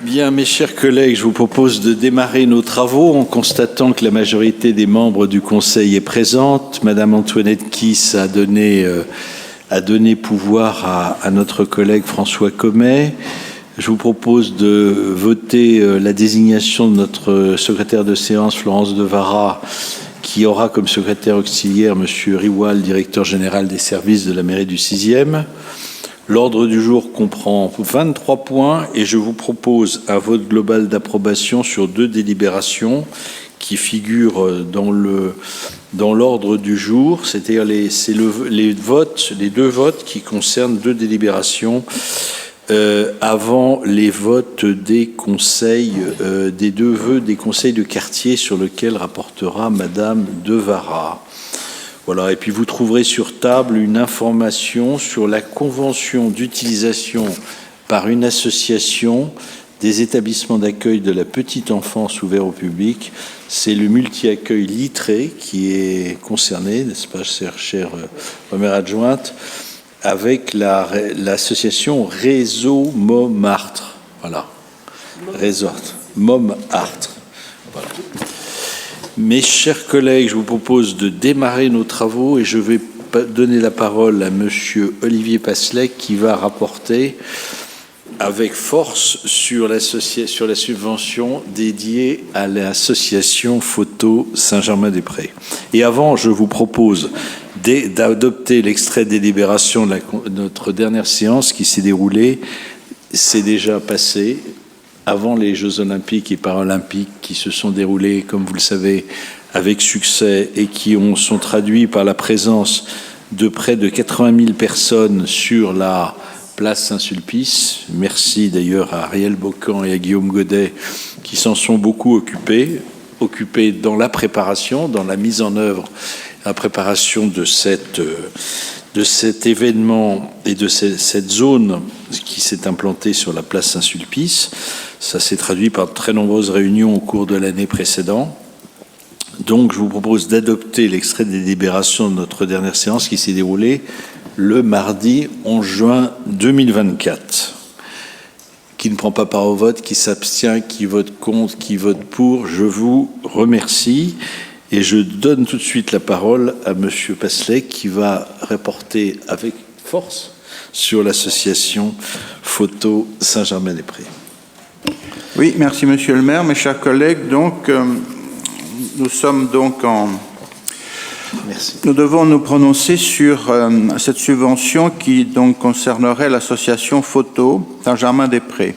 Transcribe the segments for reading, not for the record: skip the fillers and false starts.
Bien, mes chers collègues, je vous propose de démarrer nos travaux en constatant que la majorité des membres du Conseil est présente. Madame Antoinette Kiss a donné pouvoir à notre collègue François Comet. Je vous propose de voter la désignation de notre secrétaire de séance, Florence Devara, qui aura comme secrétaire auxiliaire Monsieur Riwal, directeur général des services de la mairie du 6e. L'ordre du jour comprend 23 points et je vous propose un vote global d'approbation sur 2 délibérations qui figurent dans l'ordre du jour, c'est-à-dire les 2 votes qui concernent 2 délibérations avant les votes des conseils, des 2 vœux des conseils de quartier sur lesquels rapportera Madame Devara. Voilà, et puis vous trouverez sur table une information sur la convention d'utilisation par une association des établissements d'accueil de la petite enfance ouverts au public. C'est le multi-accueil Littré qui est concerné, n'est-ce pas, chère première adjointe, avec l'association Réseau Montmartre. Voilà, Réseau Montmartre. Voilà. Mes chers collègues, je vous propose de démarrer nos travaux et je vais donner la parole à Monsieur Olivier Passelec qui va rapporter avec force sur la subvention dédiée à l'association Photo Saint-Germain-des-Prés. Et avant, je vous propose d'adopter l'extrait des délibérations de notre dernière séance qui s'est déroulée, c'est déjà passé, avant les Jeux Olympiques et Paralympiques qui se sont déroulés, comme vous le savez, avec succès et qui sont traduits par la présence de près de 80 000 personnes sur la place Saint-Sulpice. Merci d'ailleurs à Ariel Bocan et à Guillaume Godet qui s'en sont beaucoup occupés dans la préparation, dans la mise en œuvre, la préparation de cet événement et de cette zone qui s'est implantée sur la place Saint-Sulpice. Ça s'est traduit par de très nombreuses réunions au cours de l'année précédente. Donc, je vous propose d'adopter l'extrait des délibérations de notre dernière séance qui s'est déroulée le mardi 11 juin 2024. Qui ne prend pas part au vote, qui s'abstient, qui vote contre, qui vote pour, je vous remercie. Et je donne tout de suite la parole à Monsieur Passelec qui va reporter avec force sur l'association Photo Saint-Germain-des-Prés. Oui, merci Monsieur le maire, mes chers collègues. Donc, nous sommes donc Merci. Nous devons nous prononcer sur cette subvention qui donc concernerait l'association Photo Saint-Germain-des-Prés,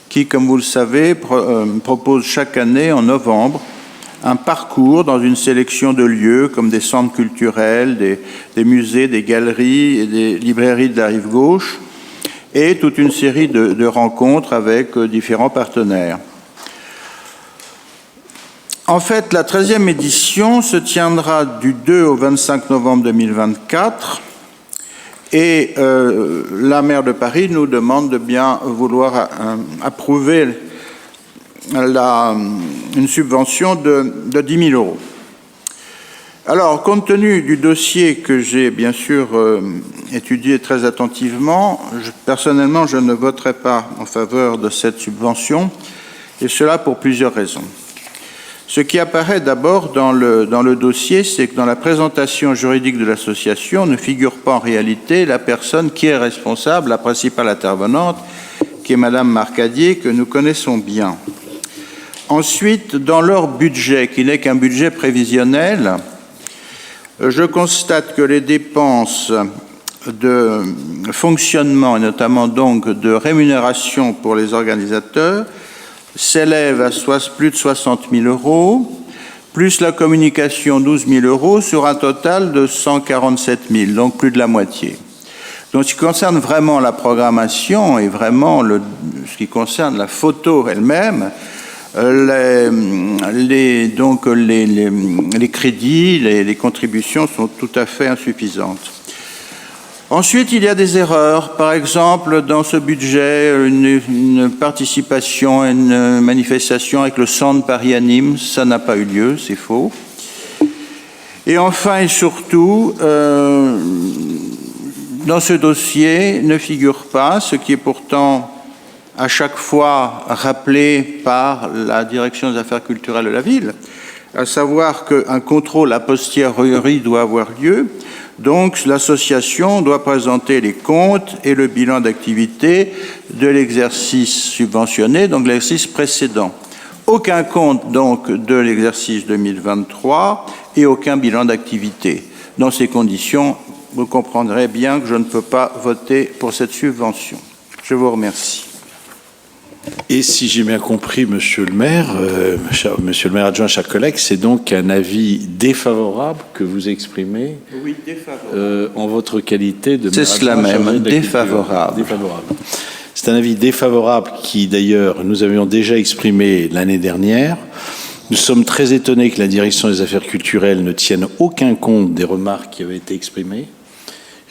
qui, comme vous le savez, propose chaque année en novembre un parcours dans une sélection de lieux comme des centres culturels, des musées, des galeries et des librairies de la rive gauche, et toute une série de rencontres avec différents partenaires. En fait, la 13e édition se tiendra du 2 au 25 novembre 2024 et la maire de Paris nous demande de bien vouloir approuver une subvention de 10 000 euros. Alors, compte tenu du dossier que j'ai bien sûr étudié très attentivement, personnellement, je ne voterai pas en faveur de cette subvention, et cela pour plusieurs raisons. Ce qui apparaît d'abord dans le dossier, c'est que dans la présentation juridique de l'association ne figure pas en réalité la personne qui est responsable, la principale intervenante, qui est Madame Marcadier, que nous connaissons bien. Ensuite, dans leur budget, qui n'est qu'un budget prévisionnel, je constate que les dépenses de fonctionnement, et notamment donc de rémunération pour les organisateurs, s'élèvent à plus de 60 000 euros, plus la communication 12 000 euros, sur un total de 147 000, donc plus de la moitié. Donc, ce qui concerne vraiment la programmation et vraiment ce qui concerne la photo elle-même, les crédits, les contributions sont tout à fait insuffisantes. Ensuite, il y a des erreurs. Par exemple, dans ce budget, une participation à une manifestation avec le Centre Paris Anime, ça n'a pas eu lieu, c'est faux. Et enfin et surtout, dans ce dossier ne figure pas, ce qui est pourtant à chaque fois rappelé par la direction des affaires culturelles de la ville, à savoir qu'un contrôle a posteriori doit avoir lieu. Donc, l'association doit présenter les comptes et le bilan d'activité de l'exercice subventionné, donc l'exercice précédent. Aucun compte, donc, de l'exercice 2023 et aucun bilan d'activité. Dans ces conditions, vous comprendrez bien que je ne peux pas voter pour cette subvention. Je vous remercie. Et si j'ai bien compris, monsieur le maire adjoint, chers collègues, c'est donc un avis défavorable que vous exprimez. Oui, défavorable. En votre qualité de maire. C'est cela même, défavorable. Défavorable. C'est un avis défavorable qui, d'ailleurs, nous avions déjà exprimé l'année dernière. Nous sommes très étonnés que la direction des affaires culturelles ne tienne aucun compte des remarques qui avaient été exprimées.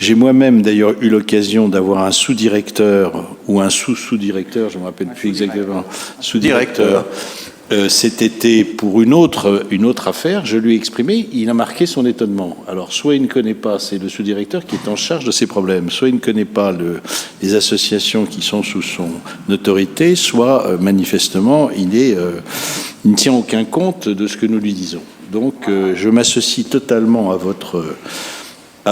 J'ai moi-même d'ailleurs eu l'occasion d'avoir un sous-directeur ou un sous-sous-directeur, je ne me rappelle plus exactement, sous-directeur, cet été pour une autre affaire. Je lui ai exprimé, il a marqué son étonnement. Alors soit il ne connaît pas, c'est le sous-directeur qui est en charge de ces problèmes, soit il ne connaît pas les associations qui sont sous son autorité, soit manifestement il ne tient aucun compte de ce que nous lui disons. Donc je m'associe totalement à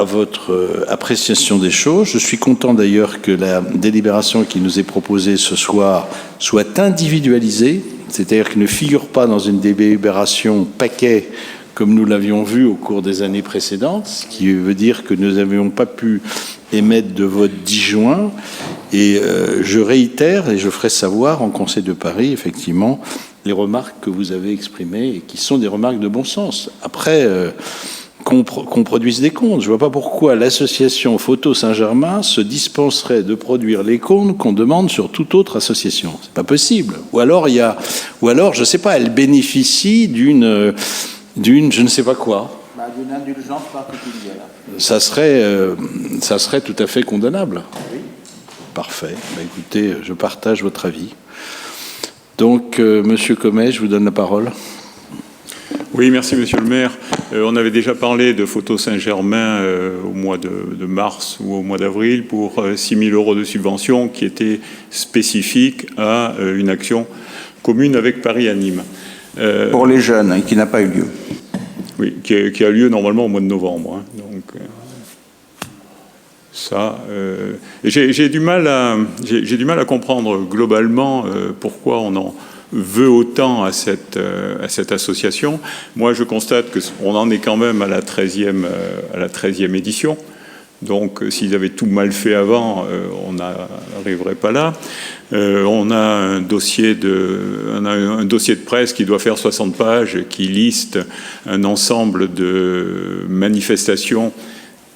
votre appréciation des choses. Je suis content d'ailleurs que la délibération qui nous est proposée ce soir soit individualisée, c'est-à-dire qu'elle ne figure pas dans une délibération paquet comme nous l'avions vu au cours des années précédentes, ce qui veut dire que nous n'avions pas pu émettre de vote disjoint. Et je réitère et je ferai savoir en Conseil de Paris, effectivement, les remarques que vous avez exprimées et qui sont des remarques de bon sens. Après, qu'on produise des comptes. Je ne vois pas pourquoi l'association Photo Saint-Germain se dispenserait de produire les comptes qu'on demande sur toute autre association. C'est pas possible. Ou alors, je ne sais pas, elle bénéficie d'une je ne sais pas quoi. D'une indulgence particulière. Ça serait tout à fait condamnable. Oui. Parfait. Écoutez, je partage votre avis. Donc, Monsieur Comet, je vous donne la parole. Oui, merci Monsieur le maire. On avait déjà parlé de Photo Saint-Germain au mois de mars ou au mois d'avril pour 6 000 € de subvention qui était spécifique à une action commune avec Paris à Nîmes. Pour les jeunes, qui n'a pas eu lieu. Oui, qui a lieu normalement au mois de novembre. Donc, ça, j'ai du mal à comprendre globalement pourquoi on en veut autant à cette association. Moi, je constate qu'on en est quand même à la 13e édition. Donc, s'ils avaient tout mal fait avant, on n'arriverait pas là. On a un dossier de presse qui doit faire 60 pages, qui liste un ensemble de manifestations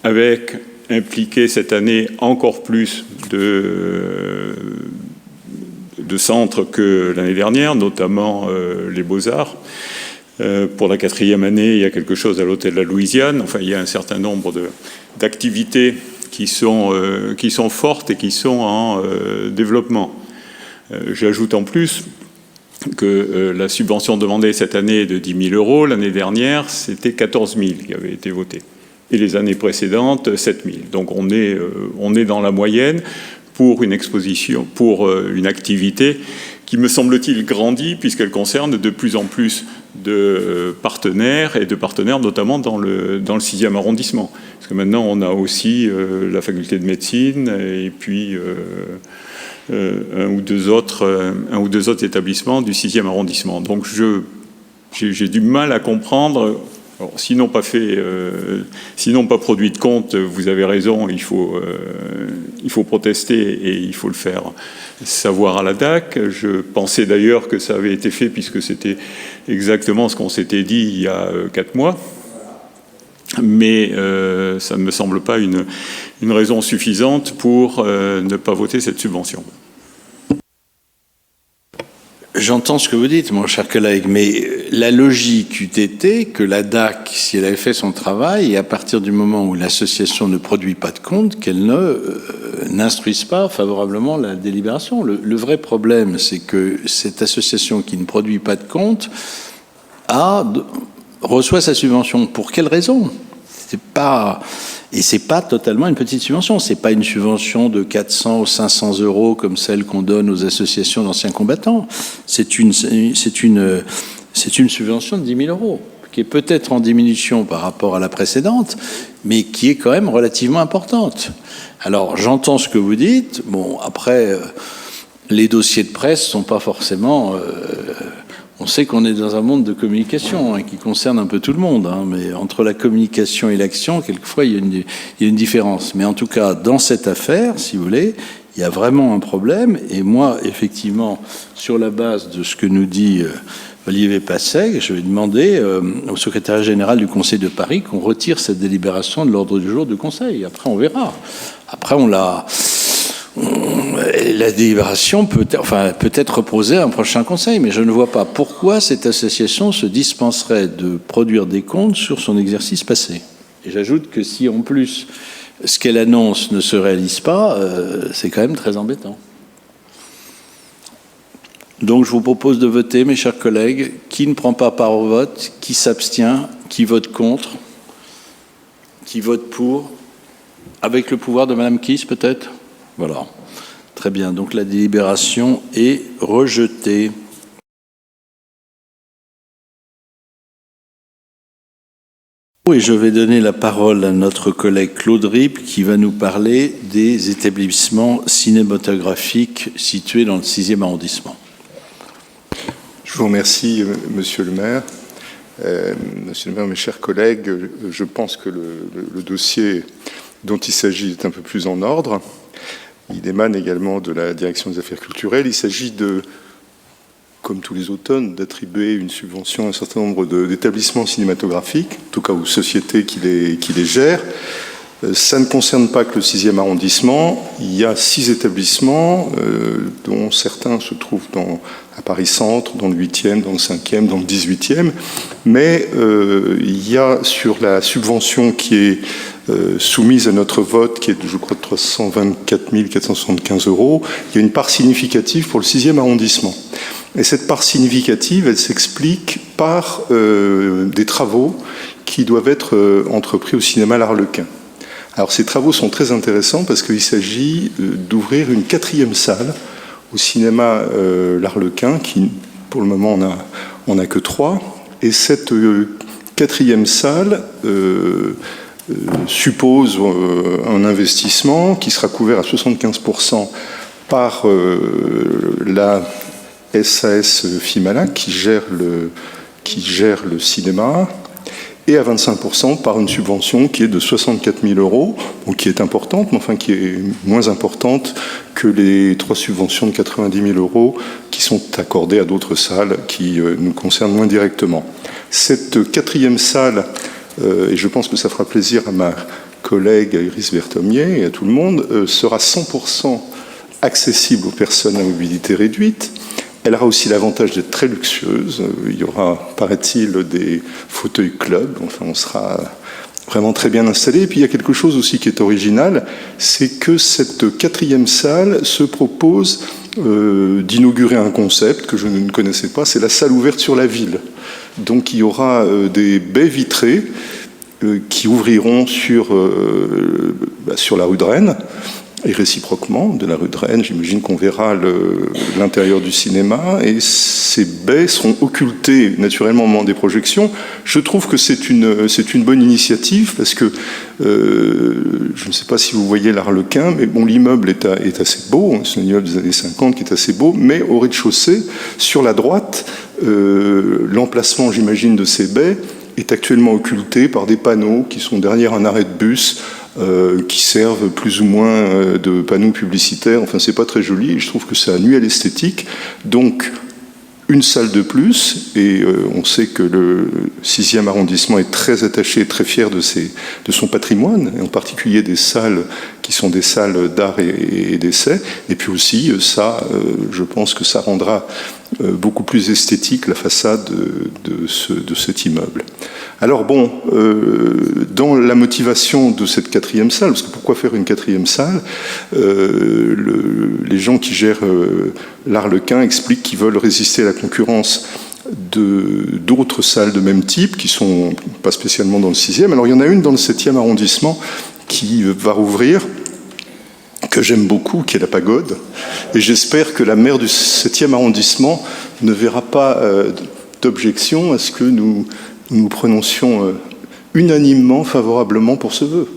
avec impliqué cette année encore plus de centres que l'année dernière, notamment les Beaux-Arts. Pour la 4e année, il y a quelque chose à l'Hôtel de la Louisiane. Enfin, il y a un certain nombre d'activités qui sont fortes et qui sont en développement. J'ajoute en plus que la subvention demandée cette année est de 10 000 €. L'année dernière, c'était 14 000 qui avaient été votés. Et les années précédentes, 7 000. Donc on est dans la moyenne pour une exposition, pour une activité qui, me semble-t-il, grandit puisqu'elle concerne de plus en plus de partenaires, et de partenaires notamment dans le 6e arrondissement. Parce que maintenant, on a aussi la faculté de médecine et puis un ou deux autres établissements du 6e arrondissement. Donc j'ai du mal à comprendre. Alors, sinon pas produit de compte, vous avez raison, il faut protester et il faut le faire savoir à la DAC. Je pensais d'ailleurs que ça avait été fait puisque c'était exactement ce qu'on s'était dit il y a 4 mois. Mais ça ne me semble pas une raison suffisante pour ne pas voter cette subvention. J'entends ce que vous dites, mon cher collègue, mais la logique eût été que la DAC, si elle avait fait son travail, et à partir du moment où l'association ne produit pas de compte, qu'elle n'instruise pas favorablement la délibération. Le vrai problème, c'est que cette association qui ne produit pas de compte reçoit sa subvention. Pour quelle raison ? Et c'est pas totalement une petite subvention. C'est pas une subvention de 400 ou 500 euros comme celle qu'on donne aux associations d'anciens combattants. C'est une subvention de 10 000 euros, qui est peut-être en diminution par rapport à la précédente, mais qui est quand même relativement importante. Alors, j'entends ce que vous dites. Bon, après, les dossiers de presse sont pas forcément... on sait qu'on est dans un monde de communication qui concerne un peu tout le monde, mais entre la communication et l'action, quelquefois, il y a une différence. Mais en tout cas, dans cette affaire, si vous voulez, il y a vraiment un problème. Et moi, effectivement, sur la base de ce que nous dit Olivier Passeg, je vais demander au secrétaire général du Conseil de Paris qu'on retire cette délibération de l'ordre du jour du Conseil. Après, on verra. Après, la délibération peut être reposée à un prochain conseil, mais je ne vois pas pourquoi cette association se dispenserait de produire des comptes sur son exercice passé. Et j'ajoute que si en plus ce qu'elle annonce ne se réalise pas, c'est quand même très embêtant. Donc je vous propose de voter, mes chers collègues. Qui ne prend pas part au vote? Qui s'abstient? Qui vote contre? Qui vote pour? Avec le pouvoir de Madame Kiss, peut-être? Voilà. Très bien. Donc la délibération est rejetée. Et je vais donner la parole à notre collègue Claude Rip qui va nous parler des établissements cinématographiques situés dans le 6e arrondissement. Je vous remercie, Monsieur le maire. Monsieur le maire, mes chers collègues, je pense que le dossier dont il s'agit est un peu plus en ordre. Il émane également de la Direction des Affaires culturelles. Il s'agit de, comme tous les automnes, d'attribuer une subvention à un certain nombre d'établissements cinématographiques, en tout cas aux sociétés qui les gèrent. Ça ne concerne pas que le 6e arrondissement. Il y a 6 établissements, dont certains se trouvent à Paris-Centre, dans le 8e, dans le 5e, dans le 18e. Mais il y a sur la subvention qui est soumise à notre vote, qui est, je crois, de 324 475 €, il y a une part significative pour le 6e arrondissement. Et cette part significative, elle s'explique par des travaux qui doivent être entrepris au cinéma L'Arlequin. Alors ces travaux sont très intéressants parce qu'il s'agit d'ouvrir une 4e salle au cinéma L'Arlequin, qui pour le moment on n'a que 3. Et cette 4e salle suppose un investissement qui sera couvert à 75% par la SAS Fimalac qui gère le cinéma, et à 25% par une subvention qui est de 64 000 €, donc qui est importante, mais enfin qui est moins importante que les 3 subventions de 90 000 € qui sont accordées à d'autres salles qui nous concernent moins directement. Cette 4e salle, et je pense que ça fera plaisir à ma collègue Iris Berthomier et à tout le monde, sera 100% accessible aux personnes à mobilité réduite. Elle aura aussi l'avantage d'être très luxueuse. Il y aura, paraît-il, des fauteuils club. Enfin, on sera vraiment très bien installé. Et puis, il y a quelque chose aussi qui est original, c'est que cette 4e salle se propose d'inaugurer un concept que je ne connaissais pas, c'est la salle ouverte sur la ville. Donc, il y aura des baies vitrées qui ouvriront sur la rue de Rennes. Et réciproquement, de la rue de Rennes, j'imagine qu'on verra l'intérieur du cinéma, et ces baies seront occultées naturellement au moment des projections. Je trouve que c'est une bonne initiative, parce que je ne sais pas si vous voyez l'Arlequin, mais bon, l'immeuble est assez beau, c'est un immeuble des années 50 qui est assez beau, mais au rez-de-chaussée, sur la droite, l'emplacement, j'imagine, de ces baies est actuellement occulté par des panneaux qui sont derrière un arrêt de bus, qui servent plus ou moins de panneaux publicitaires. Enfin, c'est pas très joli, et je trouve que ça nuit à l'esthétique. Donc, une salle de plus, et on sait que le 6e arrondissement est très attaché, très fier de son patrimoine, et en particulier des salles qui sont des salles d'art et d'essai. Et puis aussi, ça, je pense que ça rendra beaucoup plus esthétique la façade de cet immeuble. Alors bon, dans la motivation de cette 4e salle, parce que pourquoi faire une 4e salle, les gens qui gèrent l'Arlequin expliquent qu'ils veulent résister à la concurrence d'autres salles de même type qui sont pas spécialement dans le 6e. Alors il y en a une dans le 7e arrondissement qui va rouvrir, que j'aime beaucoup, qui est la Pagode. Et j'espère que la maire du 7e arrondissement ne verra pas d'objection à ce que nous nous prononcions unanimement, favorablement pour ce vœu.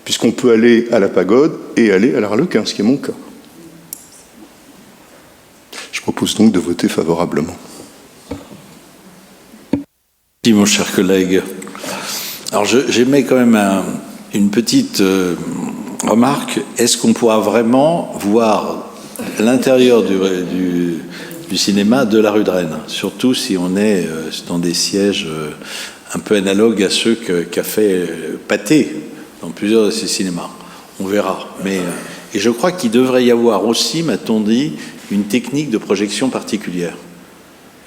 Puisqu'on peut aller à la Pagode et aller à l'Arlequin, ce qui est mon cas. Je propose donc de voter favorablement. Merci, mon cher collègue. Alors, j'émets quand même une petite remarque. Est-ce qu'on pourra vraiment voir l'intérieur du cinéma de la rue de Rennes, surtout si on est dans des sièges un peu analogues à ceux qu'a fait Pathé dans plusieurs de ces cinémas. On verra. Et je crois qu'il devrait y avoir aussi, m'a-t-on dit, une technique de projection particulière.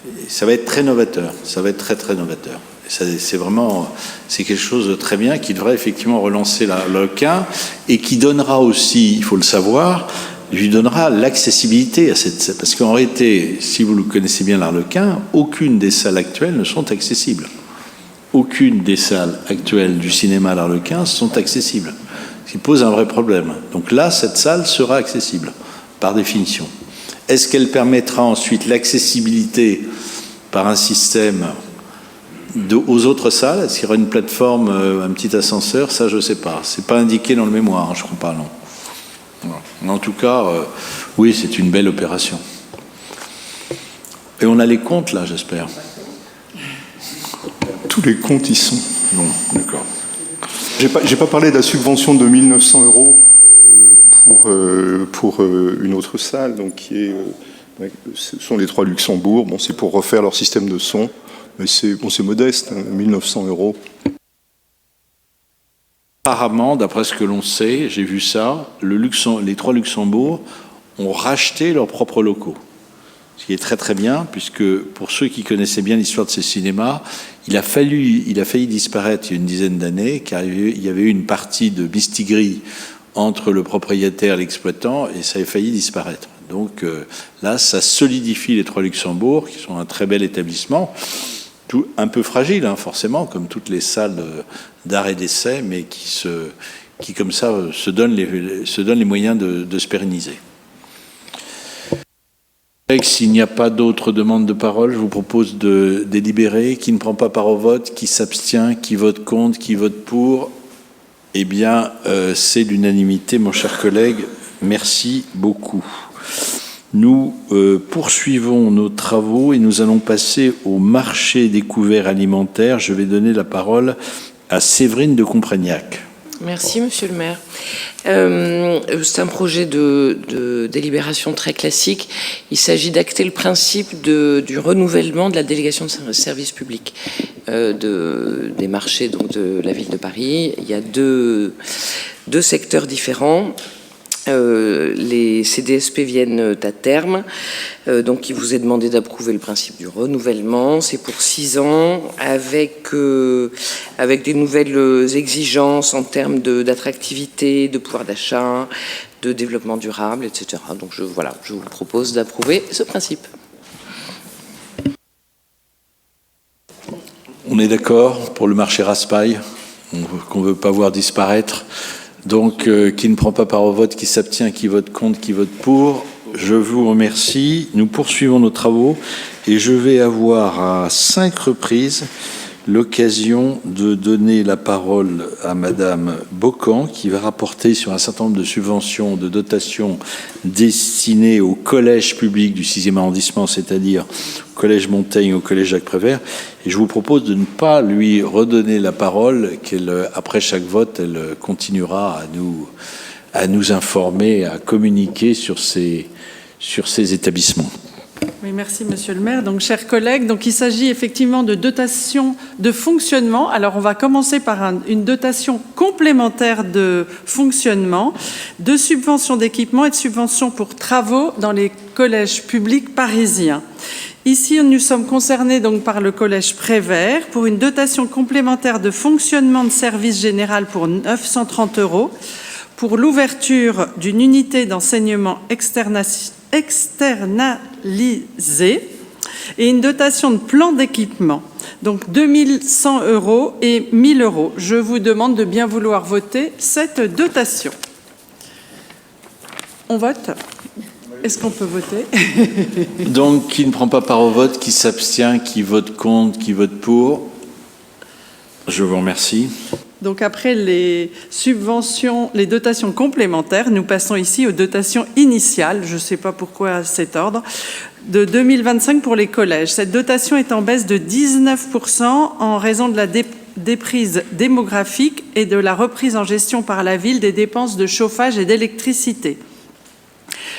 Et ça va être très novateur. Ça va être très, très novateur. C'est quelque chose de très bien qui devrait effectivement relancer l'Arlequin et qui donnera aussi, il faut le savoir, lui donnera l'accessibilité à cette... Parce qu'en réalité, si vous le connaissez bien l'Arlequin, aucune des salles actuelles ne sont accessibles. Aucune des salles actuelles du cinéma à l'Arlequin sont accessibles. Ce qui pose un vrai problème. Donc là, cette salle sera accessible, par définition. Est-ce qu'elle permettra ensuite l'accessibilité par un système aux autres salles? Est-ce qu'il y aura une plateforme, un petit ascenseur? Ça, je ne sais pas. Ce n'est pas indiqué dans le mémoire, je ne crois pas, non. Voilà. En tout cas, oui, c'est une belle opération. Et on a les comptes, là, j'espère. Tous les comptes y sont. Bon, d'accord. J'ai pas parlé de la subvention de 1 900 € pour une autre salle, donc qui est, ce sont les 3 Luxembourg. Bon, c'est pour refaire leur système de son, mais c'est modeste, 1 900 €. Apparemment, d'après ce que l'on sait, j'ai vu ça, les 3 Luxembourg ont racheté leurs propres locaux. Ce qui est très très bien, puisque pour ceux qui connaissaient bien l'histoire de ces cinémas, il a failli disparaître il y a une dizaine d'années, car il y avait eu une partie de mistigris entre le propriétaire et l'exploitant, et ça a failli disparaître. Donc là, ça solidifie les 3 Luxembourg, qui sont un très bel établissement, un peu fragile, hein, forcément, comme toutes les salles d'art et d'essai, mais qui comme ça se donnent les moyens de se pérenniser. S'il n'y a pas d'autres demandes de parole, je vous propose de délibérer. Qui ne prend pas part au vote, qui s'abstient, qui vote contre, qui vote pour? Eh bien, c'est l'unanimité, mon cher collègue. Merci beaucoup. Nous poursuivons nos travaux et nous allons passer au marché des couverts alimentaires. Je vais donner la parole à Séverine de Compragnac. Merci, Monsieur le maire. C'est un projet de délibération très classique. Il s'agit d'acter le principe du renouvellement de la délégation de service public des marchés donc de la ville de Paris. Il y a deux secteurs différents. Les CDSP viennent à terme, donc il vous est demandé d'approuver le principe du renouvellement. C'est pour 6 ans avec des nouvelles exigences en termes d'attractivité, de pouvoir d'achat, de développement durable, etc. Donc je vous propose d'approuver ce principe. On est d'accord pour le marché Raspail, qu'on ne veut pas voir disparaître. Donc, qui ne prend pas part au vote, qui s'abstient, qui vote contre, qui vote pour, je vous remercie. Nous poursuivons nos travaux et je vais avoir à 5 reprises l'occasion de donner la parole à Madame Bocan, qui va rapporter sur un certain nombre de subventions, de dotations destinées au collège public du 6e arrondissement, c'est-à-dire au collège Montaigne, au collège Jacques Prévert. Et je vous propose de ne pas lui redonner la parole, après chaque vote, elle continuera à nous informer, à communiquer sur ces établissements. Oui, merci Monsieur le maire. Donc, chers collègues, il s'agit effectivement de dotation de fonctionnement. Alors, on va commencer par une dotation complémentaire de fonctionnement, de subventions d'équipement et de subventions pour travaux dans les collèges publics parisiens. Ici, nous sommes concernés donc par le collège Prévert pour une dotation complémentaire de fonctionnement de service général pour 930 €, pour l'ouverture d'une unité d'enseignement externalisée et une dotation de plan d'équipement, donc 2100 € et 1000 €. Je vous demande de bien vouloir voter cette dotation. On vote ? Est-ce qu'on peut voter ? Donc, qui ne prend pas part au vote, qui s'abstient, qui vote contre, qui vote pour? Je vous remercie. Donc après les subventions, les dotations complémentaires, nous passons ici aux dotations initiales, je ne sais pas pourquoi cet ordre, de 2025 pour les collèges. Cette dotation est en baisse de 19% en raison de la déprise démographique et de la reprise en gestion par la ville des dépenses de chauffage et d'électricité.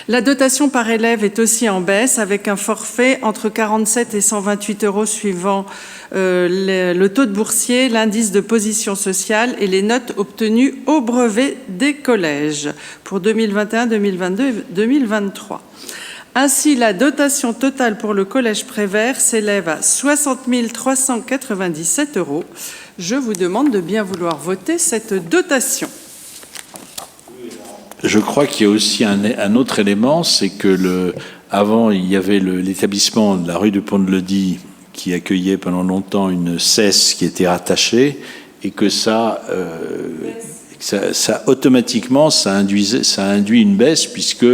La dotation par élève est aussi en baisse avec un forfait entre 47 et 128 € suivant le taux de boursier, l'indice de position sociale et les notes obtenues au brevet des collèges pour 2021, 2022 et 2023. Ainsi, la dotation totale pour le collège Prévert s'élève à 60 397 €. Je vous demande de bien vouloir voter cette dotation. Je crois qu'il y a aussi un autre élément, c'est que avant, il y avait l'établissement de la rue du Pont-de-Lodi qui accueillait pendant longtemps une CES qui était rattachée, et que ça automatiquement, ça induit une baisse, puisque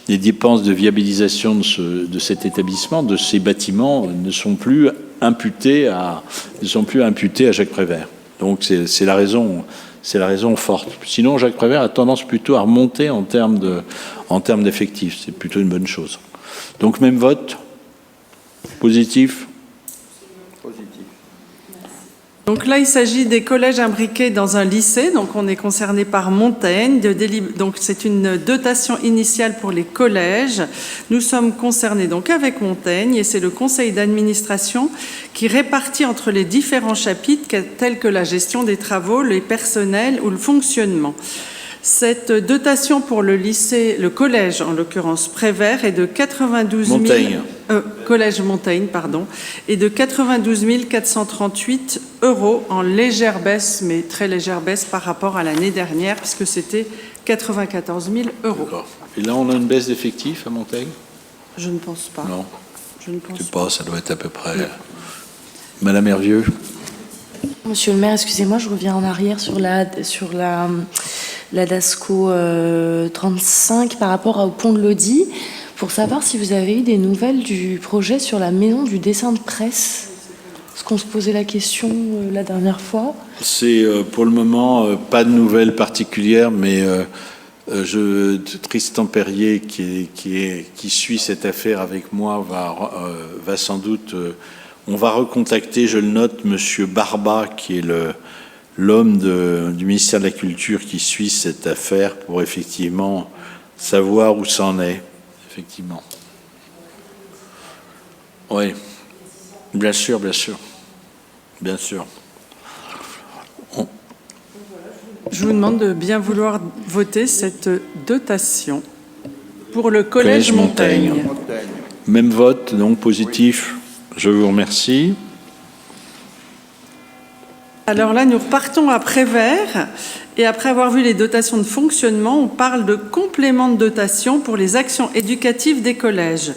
les dépenses de viabilisation de cet établissement, de ces bâtiments, ne sont plus imputées à Jacques Prévert. Donc c'est la raison forte. Sinon, Jacques Prévert a tendance plutôt à remonter en termes d'effectifs. C'est plutôt une bonne chose. Donc, même vote. Positif. Donc là, il s'agit des collèges imbriqués dans un lycée. Donc, on est concerné par Montaigne. Donc, c'est une dotation initiale pour les collèges. Nous sommes concernés donc avec Montaigne, et c'est le conseil d'administration qui répartit entre les différents chapitres tels que la gestion des travaux, les personnels ou le fonctionnement. Cette dotation pour le lycée, le collège en l'occurrence Prévert, est de 92 000... Montaigne. Collège Montaigne, pardon, est de 92 438 € en légère baisse, mais très légère baisse par rapport à l'année dernière, puisque c'était 94 000 €. D'accord. Et là, on a une baisse d'effectifs à Montaigne? Je ne pense pas. Non. Je ne pense Je sais pas, ça doit être à peu près... Madame Hervieux. Monsieur le maire, excusez-moi, je reviens en arrière sur la DASCO 35 par rapport au pont de Lodi, pour savoir si vous avez eu des nouvelles du projet sur la maison du dessin de presse. Est-ce qu'on se posait la question la dernière fois? C'est pour le moment pas de nouvelles particulières, mais Tristan Perrier, qui suit cette affaire avec moi, va sans doute... on va recontacter, je le note, Monsieur Barba, qui est l'homme du ministère de la Culture qui suit cette affaire, pour effectivement savoir où ça en est. Effectivement. Oui, bien sûr, bien sûr. Bien sûr. Je vous demande de bien vouloir voter cette dotation pour le collège Montaigne. Même vote, donc positif. Je vous remercie. Alors là, nous repartons à Prévert, et après avoir vu les dotations de fonctionnement, on parle de complément de dotation pour les actions éducatives des collèges.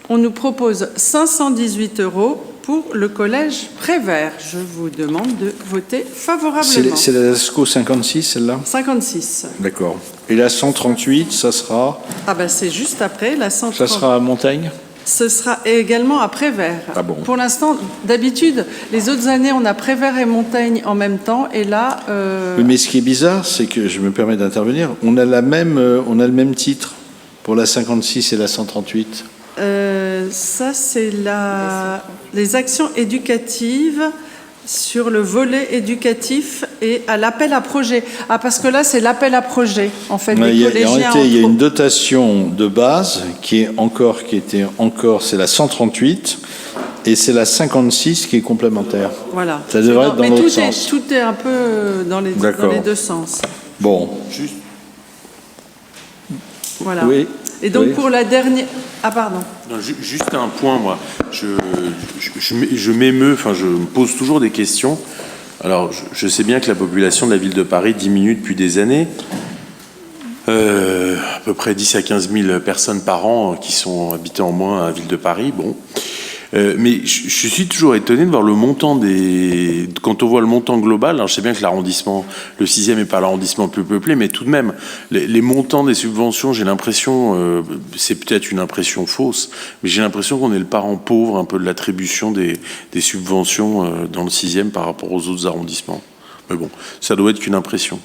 On nous propose 518 € pour le collège Prévert. Je vous demande de voter favorablement. C'est la DASCO 56, celle-là? 56. D'accord. Et la 138, ça sera? Ah ben c'est juste après, la 130. Ça sera à Montaigne? Ce sera également à Prévert. Ah bon. Pour l'instant, d'habitude, les autres années, on a Prévert et Montaigne en même temps, et là... Oui, mais ce qui est bizarre, c'est que, je me permets d'intervenir, on a le même titre pour la 56 et la 138. Ça, c'est les actions éducatives sur le volet éducatif et à l'appel à projet. Ah, parce que là, c'est l'appel à projet, en fait, des collégiens. Il y a une dotation de base qui était encore, c'est la 138, et c'est la 56 qui est complémentaire. Voilà. Ça devrait être dans l'autre sens. Tout est un peu dans les deux sens. Bon. Voilà. Oui. Et donc, Oui. pour la dernière... Ah, pardon. Non, juste un point, moi. Je m'émeus, enfin, je me pose toujours des questions. Alors, je sais bien que la population de la ville de Paris diminue depuis des années. À peu près 10 à 15 000 personnes par an qui sont habitées en moins à la ville de Paris. Bon. Mais je suis toujours étonné de voir le montant des... Quand on voit le montant global, alors je sais bien que l'arrondissement, le 6e n'est pas l'arrondissement le plus peuplé, mais tout de même, les montants des subventions, j'ai l'impression, c'est peut-être une impression fausse, mais j'ai l'impression qu'on est le parent pauvre un peu de l'attribution des subventions dans le 6e par rapport aux autres arrondissements. Mais bon, ça doit être qu'une impression.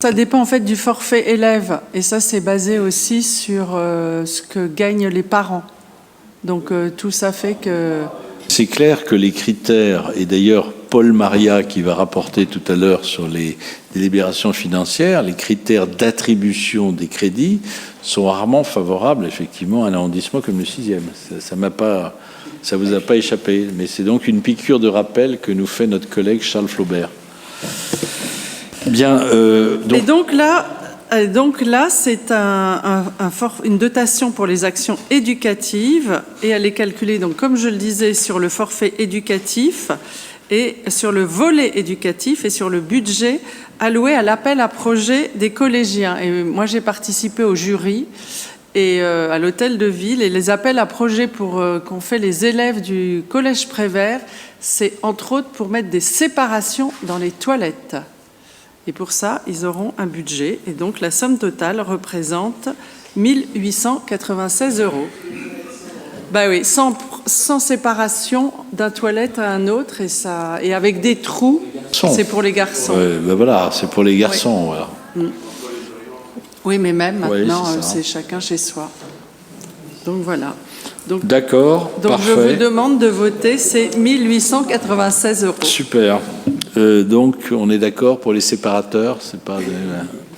Ça dépend en fait du forfait élève, et ça c'est basé aussi sur ce que gagnent les parents. Donc tout ça fait que... C'est clair que les critères, et d'ailleurs Paul Maria qui va rapporter tout à l'heure sur les délibérations financières, les critères d'attribution des crédits sont rarement favorables effectivement à un arrondissement comme le 6e. Ça vous a pas échappé, mais c'est donc une piqûre de rappel que nous fait notre collègue Charles Flaubert. Bien. Et donc là, c'est une dotation pour les actions éducatives, et elle est calculée, donc, comme je le disais, sur le forfait éducatif et sur le volet éducatif et sur le budget alloué à l'appel à projet des collégiens. Et moi, j'ai participé au jury et à l'hôtel de ville, et les appels à projets qu'ont fait les élèves du collège Prévert, c'est entre autres pour mettre des séparations dans les toilettes. Et pour ça, ils auront un budget. Et donc, la somme totale représente 1 896 €. Ben oui, sans séparation d'un toilette à un autre, et avec des trous, c'est pour les garçons. Ben voilà, c'est pour les garçons. Voilà. Oui, mais même maintenant, c'est chacun chez soi. Donc voilà. D'accord, parfait. Je vous demande de voter, c'est 1 896 €. Super. Donc, on est d'accord pour les séparateurs, c'est pas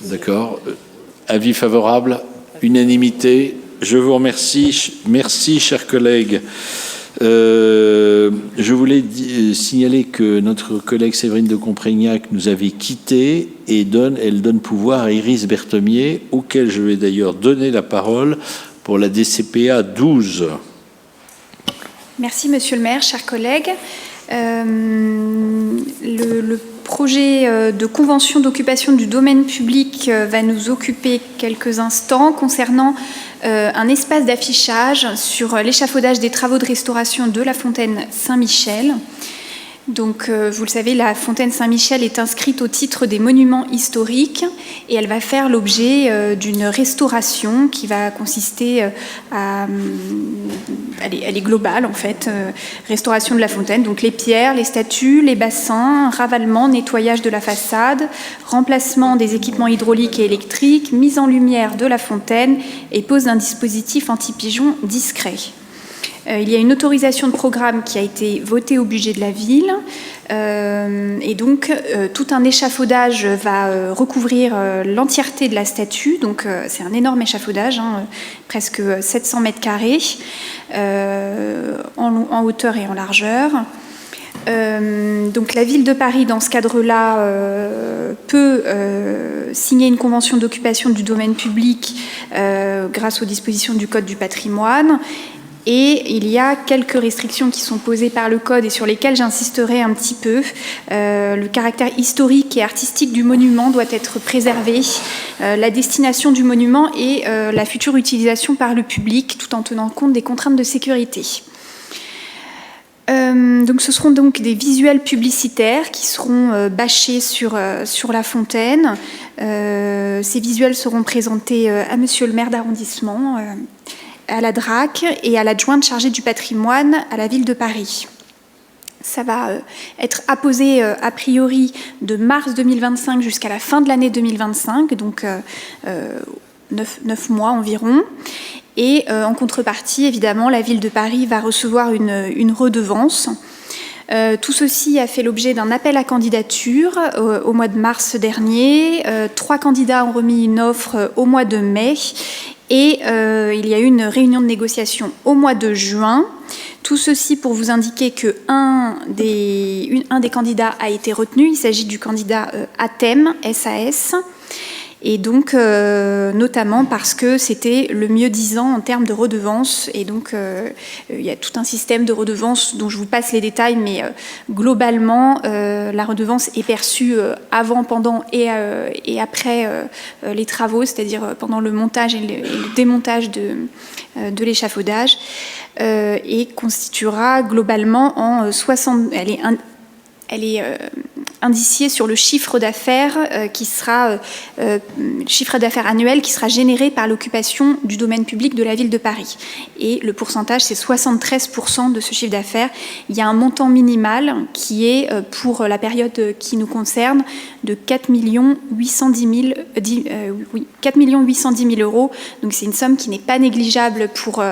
d'accord. Avis favorable, unanimité. Je vous remercie. Merci, chers collègues. Je voulais signaler que notre collègue Séverine de Comprégnac nous avait quittés et elle donne pouvoir à Iris Berthomier, auquel je vais d'ailleurs donner la parole pour la DCPA 12. Merci, Monsieur le maire, chers collègues. Le projet de convention d'occupation du domaine public va nous occuper quelques instants concernant un espace d'affichage sur l'échafaudage des travaux de restauration de la fontaine Saint-Michel. Donc, vous le savez, la fontaine Saint-Michel est inscrite au titre des monuments historiques et elle va faire l'objet d'une restauration qui va consister elle est globale en fait, restauration de la fontaine, donc les pierres, les statues, les bassins, ravalement, nettoyage de la façade, remplacement des équipements hydrauliques et électriques, mise en lumière de la fontaine et pose d'un dispositif anti-pigeons discret. Il y a une autorisation de programme qui a été votée au budget de la ville et donc tout un échafaudage va recouvrir l'entièreté de la statue. Donc c'est un énorme échafaudage, presque 700 mètres carrés en hauteur et en largeur. Donc la ville de Paris, dans ce cadre-là, peut signer une convention d'occupation du domaine public grâce aux dispositions du Code du patrimoine. Et il y a quelques restrictions qui sont posées par le Code et sur lesquelles j'insisterai un petit peu. Le caractère historique et artistique du monument doit être préservé, la destination du monument et la future utilisation par le public, tout en tenant compte des contraintes de sécurité. Donc ce seront donc des visuels publicitaires qui seront bâchés sur la fontaine. Ces visuels seront présentés à Monsieur le maire d'arrondissement, à la DRAC et à l'adjointe chargée du patrimoine à la ville de Paris. Ça va être apposé a priori de mars 2025 jusqu'à la fin de l'année 2025, donc 9 mois environ. Et en contrepartie, évidemment, la ville de Paris va recevoir une redevance. Tout ceci a fait l'objet d'un appel à candidature au mois de mars dernier. 3 candidats ont remis une offre au mois de mai. Et il y a eu une réunion de négociation au mois de juin. Tout ceci pour vous indiquer qu'un des candidats a été retenu. Il s'agit du candidat ATEM, SAS. Et donc, notamment parce que c'était le mieux-disant en termes de redevances. Et donc, il y a tout un système de redevances dont je vous passe les détails, mais globalement, la redevance est perçue avant, pendant et après les travaux, c'est-à-dire pendant le montage et le démontage de l'échafaudage, et constituera globalement en 60... Elle est indiciée sur le chiffre d'affaires qui sera chiffre d'affaires annuel qui sera généré par l'occupation du domaine public de la ville de Paris. Et le pourcentage, c'est 73% de ce chiffre d'affaires. Il y a un montant minimal qui est, pour la période qui nous concerne, de 4 810 000 euros. Donc c'est une somme qui n'est pas négligeable pour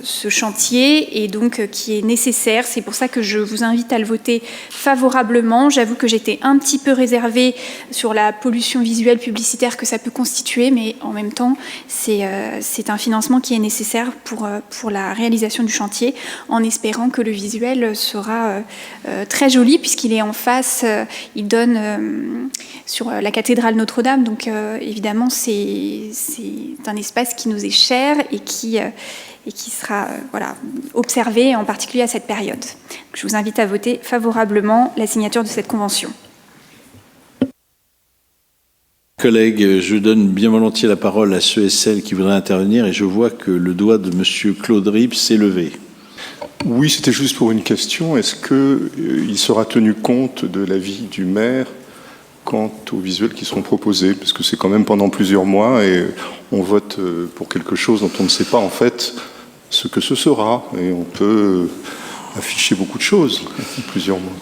ce chantier et donc qui est nécessaire. C'est pour ça que je vous invite à le voter favorablement. J'avoue que j'étais un petit peu réservée sur la pollution visuelle publicitaire que ça peut constituer, mais en même temps, c'est un financement qui est nécessaire pour la réalisation du chantier, en espérant que le visuel sera très joli, puisqu'il est en face, il donne sur la cathédrale Notre-Dame, donc évidemment, c'est un espace qui nous est cher et qui sera observé, en particulier à cette période. Donc, je vous invite à voter favorablement la signature de cette convention. Collègues, je donne bien volontiers la parole à ceux et celles qui voudraient intervenir, et je vois que le doigt de Monsieur Claude Ribes s'est levé. Oui, c'était juste pour une question. Est-ce qu'il sera tenu compte de l'avis du maire quant aux visuels qui seront proposés? Parce que c'est quand même pendant plusieurs mois et on vote pour quelque chose dont on ne sait pas en fait ce que ce sera. Et on peut afficher beaucoup de choses en plusieurs mois.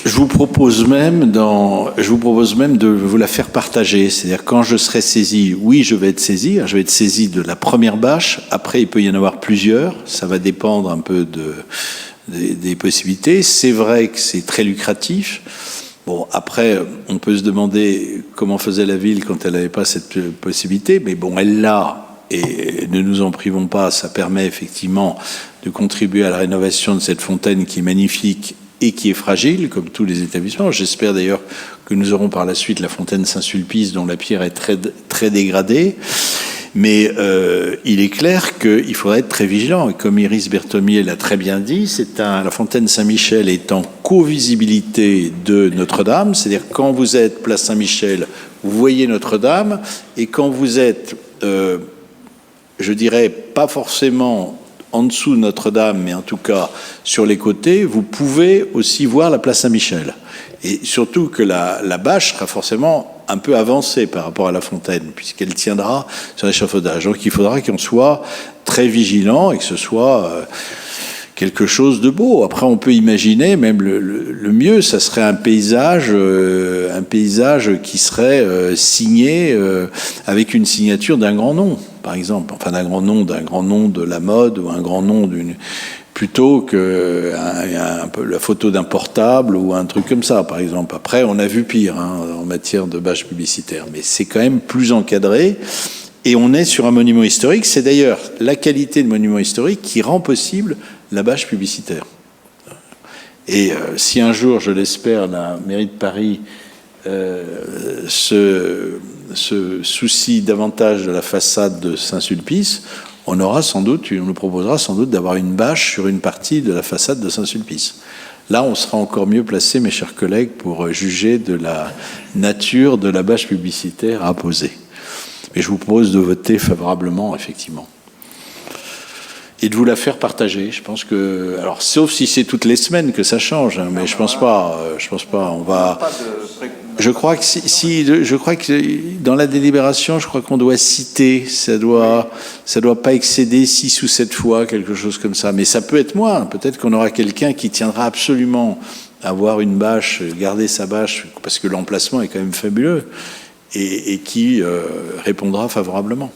Je vous propose même de vous la faire partager. C'est-à-dire, quand je serai saisi, oui, je vais être saisi de la première bâche. Après, il peut y en avoir plusieurs. Ça va dépendre un peu des possibilités. C'est vrai que c'est très lucratif. Bon, après, on peut se demander comment faisait la ville quand elle n'avait pas cette possibilité. Mais bon, elle l'a. Et ne nous en privons pas. Ça permet effectivement de contribuer à la rénovation de cette fontaine qui est magnifique et qui est fragile, comme tous les établissements. J'espère d'ailleurs que nous aurons par la suite la fontaine Saint-Sulpice, dont la pierre est très, très dégradée. Mais il est clair qu'il faudrait être très vigilant. Et comme Iris Berthomier l'a très bien dit, la fontaine Saint-Michel est en co-visibilité de Notre-Dame. C'est-à-dire, quand vous êtes place Saint-Michel, vous voyez Notre-Dame. Et quand vous êtes, je dirais, pas forcément en dessous de Notre-Dame, mais en tout cas sur les côtés, vous pouvez aussi voir la place Saint-Michel. Et surtout que la bâche sera forcément un peu avancée par rapport à la fontaine, puisqu'elle tiendra sur l'échafaudage. Donc il faudra qu'on soit très vigilant et que ce soit quelque chose de beau. Après, on peut imaginer, même le mieux, ça serait un paysage qui serait signé avec une signature d'un grand nom, par exemple. Enfin, d'un grand nom de la mode, ou un grand nom plutôt que la photo d'un portable ou un truc comme ça, par exemple. Après, on a vu pire en matière de bâche publicitaire, mais c'est quand même plus encadré. Et on est sur un monument historique. C'est d'ailleurs la qualité de monument historique qui rend possible la bâche publicitaire. Et si un jour, je l'espère, la mairie de Paris se soucie davantage de la façade de Saint-Sulpice, on nous proposera sans doute d'avoir une bâche sur une partie de la façade de Saint-Sulpice. Là, on sera encore mieux placé, mes chers collègues, pour juger de la nature de la bâche publicitaire à poser. Mais je vous propose de voter favorablement, effectivement. Et de vous la faire partager. Je pense que, alors, sauf si c'est toutes les semaines que ça change, mais je pense pas. On va. Je crois que dans la délibération, je crois qu'on doit citer, ça doit pas excéder 6 ou 7 fois, quelque chose comme ça. Mais ça peut être moins. Peut-être qu'on aura quelqu'un qui tiendra absolument à avoir une bâche, garder sa bâche, parce que l'emplacement est quand même fabuleux, et qui répondra favorablement.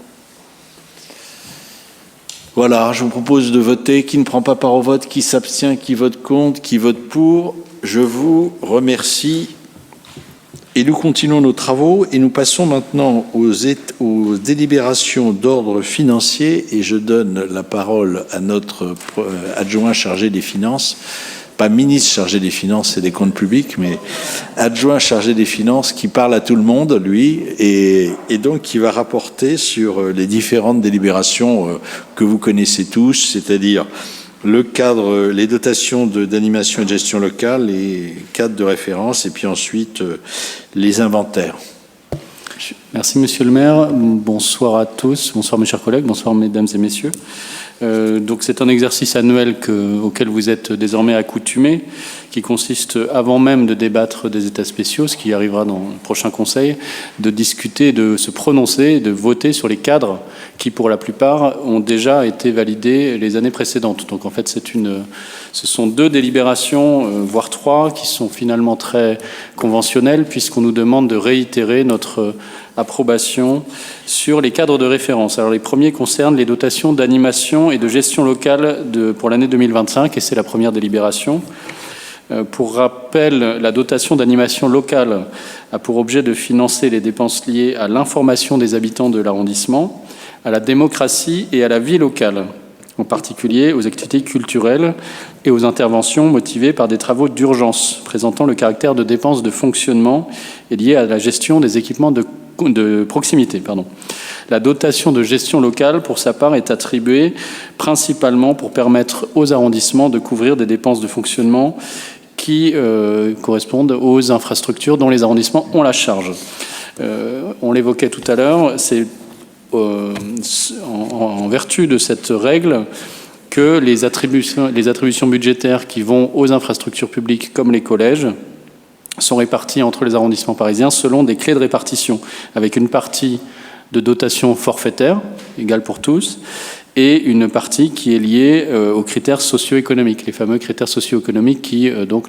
Voilà, je vous propose de voter. Qui ne prend pas part au vote, qui s'abstient, qui vote contre, qui vote pour. Je vous remercie. Et nous continuons nos travaux et nous passons maintenant aux délibérations d'ordre financier. Et je donne la parole à notre adjoint chargé des finances, pas ministre chargé des finances et des comptes publics, mais adjoint chargé des finances qui parle à tout le monde, lui, et donc qui va rapporter sur les différentes délibérations que vous connaissez tous, c'est-à-dire le cadre, les dotations d'animation et de gestion locale, les cadres de référence, et puis ensuite les inventaires. Merci Monsieur le maire, bonsoir à tous, bonsoir mes chers collègues, bonsoir mesdames et messieurs. Donc c'est un exercice annuel auquel vous êtes désormais accoutumés, qui consiste, avant même de débattre des états spéciaux, ce qui arrivera dans le prochain conseil, de discuter, de se prononcer, de voter sur les cadres qui, pour la plupart, ont déjà été validés les années précédentes. Donc en fait, ce sont 2 délibérations, voire 3, qui sont finalement très conventionnelles, puisqu'on nous demande de réitérer notre approbation sur les cadres de référence. Alors les premiers concernent les dotations d'animation et de gestion locale pour l'année 2025, et c'est la première délibération. Pour rappel, la dotation d'animation locale a pour objet de financer les dépenses liées à l'information des habitants de l'arrondissement, à la démocratie et à la vie locale, en particulier aux activités culturelles et aux interventions motivées par des travaux d'urgence présentant le caractère de dépenses de fonctionnement et liées à la gestion des équipements de proximité. La dotation de gestion locale, pour sa part, est attribuée principalement pour permettre aux arrondissements de couvrir des dépenses de fonctionnement qui correspondent aux infrastructures dont les arrondissements ont la charge. On l'évoquait tout à l'heure, c'est en vertu de cette règle que les attributions budgétaires qui vont aux infrastructures publiques comme les collèges sont réparties entre les arrondissements parisiens selon des clés de répartition, avec une partie de dotation forfaitaire, égale pour tous, et une partie qui est liée aux critères socio-économiques, les fameux critères socio-économiques qui donc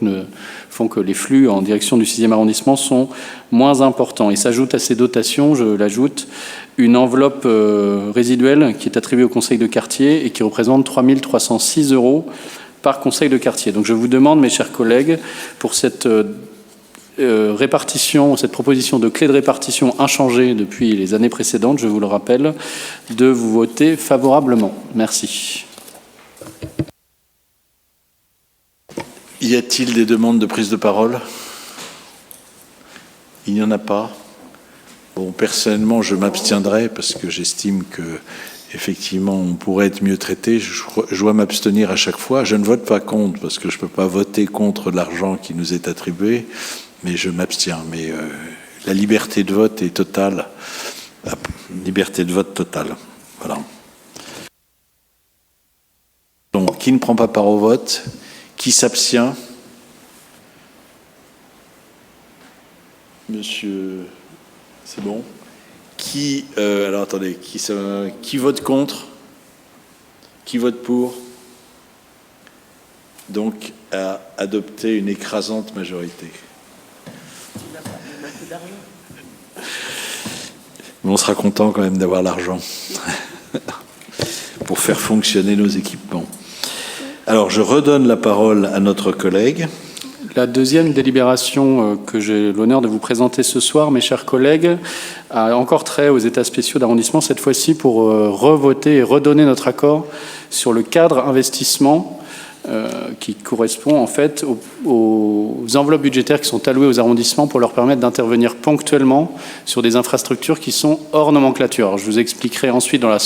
font que les flux en direction du 6e arrondissement sont moins importants. Et s'ajoute à ces dotations, je l'ajoute, une enveloppe résiduelle qui est attribuée au conseil de quartier et qui représente 3 306 € par conseil de quartier. Donc je vous demande, mes chers collègues, pour cette répartition, cette proposition de clé de répartition inchangée depuis les années précédentes, je vous le rappelle, de vous voter favorablement. Merci. Y a-t-il des demandes de prise de parole? Il n'y en a pas. Bon, personnellement, je m'abstiendrai parce que j'estime que, effectivement, on pourrait être mieux traité. Je dois m'abstenir à chaque fois. Je ne vote pas contre parce que je ne peux pas voter contre l'argent qui nous est attribué. Mais je m'abstiens. Mais la liberté de vote est totale. La liberté de vote totale. Voilà. Donc, qui ne prend pas part au vote? Qui s'abstient? Monsieur, c'est bon? Qui, alors attendez, qui vote contre? Qui vote pour? Donc, à adopter une écrasante majorité. Mais on sera content quand même d'avoir l'argent pour faire fonctionner nos équipements. Alors, je redonne la parole à notre collègue. La deuxième délibération que j'ai l'honneur de vous présenter ce soir, mes chers collègues, a encore trait aux états spéciaux d'arrondissement, cette fois-ci pour revoter et redonner notre accord sur le cadre investissement qui correspond en fait aux enveloppes budgétaires qui sont allouées aux arrondissements pour leur permettre d'intervenir ponctuellement sur des infrastructures qui sont hors nomenclature. Alors, je vous expliquerai ensuite dans la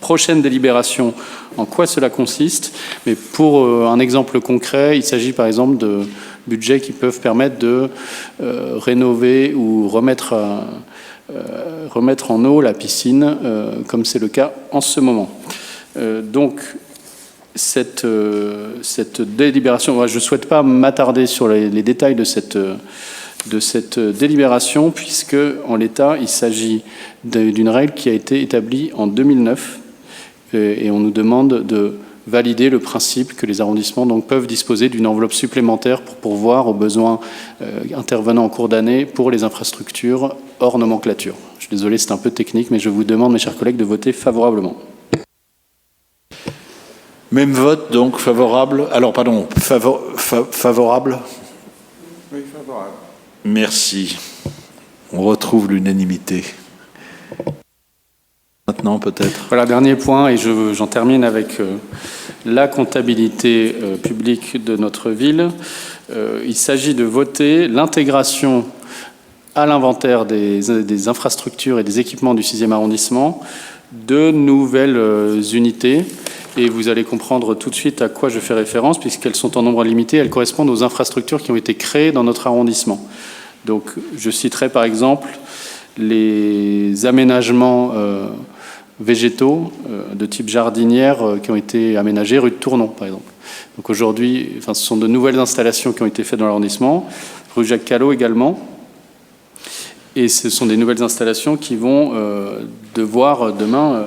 prochaine délibération en quoi cela consiste, mais pour un exemple concret, il s'agit par exemple de budgets qui peuvent permettre de rénover ou remettre en eau la piscine, comme c'est le cas en ce moment. Donc, cette délibération, je ne souhaite pas m'attarder sur les détails de cette délibération, puisque en l'état, il s'agit d'une règle qui a été établie en 2009, et on nous demande de valider le principe que les arrondissements donc, peuvent disposer d'une enveloppe supplémentaire pour pourvoir aux besoins intervenant en cours d'année pour les infrastructures hors nomenclature. Je suis désolé, c'est un peu technique, mais je vous demande, mes chers collègues, de voter favorablement. Même vote, donc favorable. Alors, pardon, favorable? Oui, favorable. Merci. On retrouve l'unanimité. maintenant, peut-être. Voilà, dernier point, et j'en termine avec la comptabilité publique de notre ville. Il s'agit de voter l'intégration à l'inventaire des infrastructures et des équipements du 6e arrondissement de nouvelles unités. Et vous allez comprendre tout de suite à quoi je fais référence, puisqu'elles sont en nombre limité. Elles correspondent aux infrastructures qui ont été créées dans notre arrondissement. Donc, je citerai par exemple les aménagements végétaux de type jardinière qui ont été aménagés rue de Tournon, par exemple. Donc aujourd'hui, ce sont de nouvelles installations qui ont été faites dans l'arrondissement, rue Jacques Callot également. Et ce sont des nouvelles installations qui vont devoir demain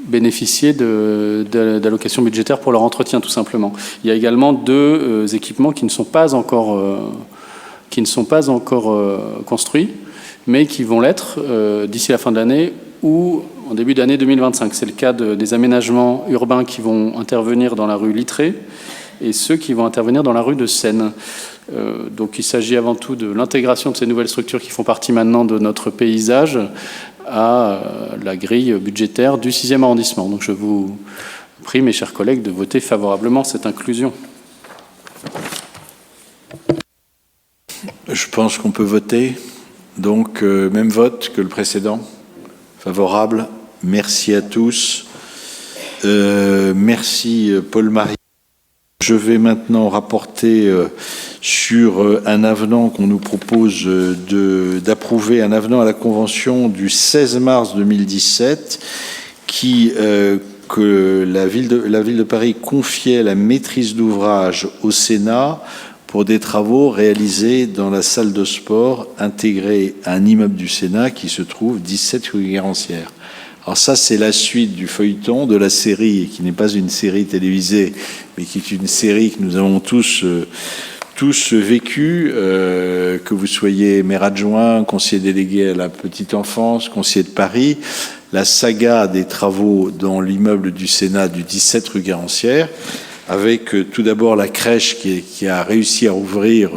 bénéficier d'allocations budgétaires pour leur entretien, tout simplement. Il y a également deux équipements qui ne sont pas encore construits, mais qui vont l'être d'ici la fin de l'année ou en début d'année 2025. C'est le cas des aménagements urbains qui vont intervenir dans la rue Littré et ceux qui vont intervenir dans la rue de Seine. Donc il s'agit avant tout de l'intégration de ces nouvelles structures qui font partie maintenant de notre paysage à la grille budgétaire du 6e arrondissement. Donc je vous prie, mes chers collègues, de voter favorablement cette inclusion. Je pense qu'on peut voter. Donc, même vote que le précédent. Favorable. Merci à tous. Merci, Paul-Marie. Je vais maintenant rapporter sur un avenant qu'on nous propose d'approuver, un avenant à la Convention du 16 mars 2017 que la ville de Paris confiait la maîtrise d'ouvrage au Sénat pour des travaux réalisés dans la salle de sport intégrée à un immeuble du Sénat qui se trouve 17 rue Guérancière. Alors ça, c'est la suite du feuilleton de la série, qui n'est pas une série télévisée, mais qui est une série que nous avons tous vécu, que vous soyez maire adjoint, conseiller délégué à la petite enfance, conseiller de Paris, la saga des travaux dans l'immeuble du Sénat du 17 rue Guérancière, avec tout d'abord la crèche qui a réussi à ouvrir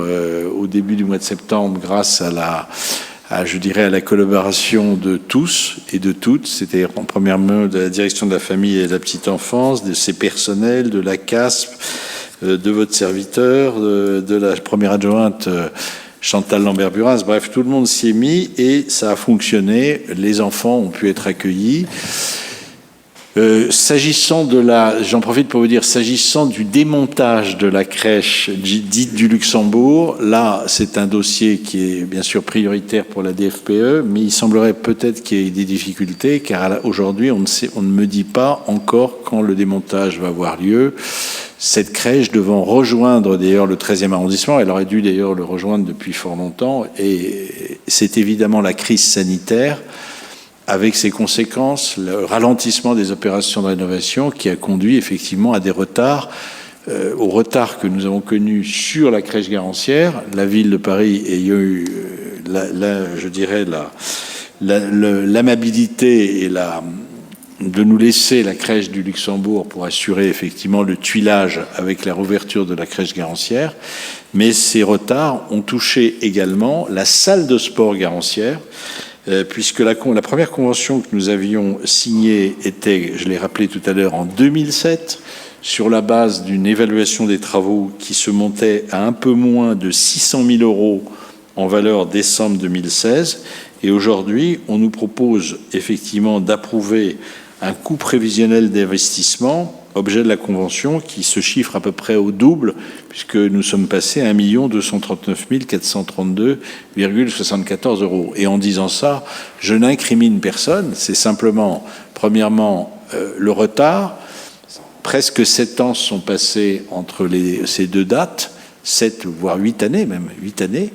au début du mois de septembre grâce à la collaboration de tous et de toutes, c'est-à-dire en première main de la direction de la famille et de la petite enfance, de ses personnels, de la CASP, de votre serviteur, de la première adjointe Chantal Lambert-Buras. Bref, tout le monde s'y est mis et ça a fonctionné. Les enfants ont pu être accueillis. J'en profite pour vous dire, s'agissant du démontage de la crèche dite du Luxembourg, là, c'est un dossier qui est bien sûr prioritaire pour la DFPE, mais il semblerait peut-être qu'il y ait des difficultés, car aujourd'hui, on ne me dit pas encore quand le démontage va avoir lieu. Cette crèche devant rejoindre d'ailleurs le 13e arrondissement, elle aurait dû d'ailleurs le rejoindre depuis fort longtemps, et c'est évidemment la crise sanitaire, avec ses conséquences, le ralentissement des opérations de rénovation qui a conduit effectivement à des retards, au retard que nous avons connu sur la crèche Guérancière, la ville de Paris ayant eu, l'amabilité et de nous laisser la crèche du Luxembourg pour assurer effectivement le tuilage avec la rouverture de la crèche Guérancière. Mais ces retards ont touché également la salle de sport Guérancière, puisque la première convention que nous avions signée était, je l'ai rappelé tout à l'heure, en 2007, sur la base d'une évaluation des travaux qui se montait à un peu moins de 600 000 € en valeur décembre 2016. Et aujourd'hui, on nous propose effectivement d'approuver un coût prévisionnel d'investissement, objet de la convention, qui se chiffre à peu près au double, puisque nous sommes passés à 1 239 432,74 €. Et en disant ça, je n'incrimine personne, c'est simplement, premièrement, le retard. Presque 7 ans sont passés entre ces deux dates, 7 voire 8 années même, 8 années.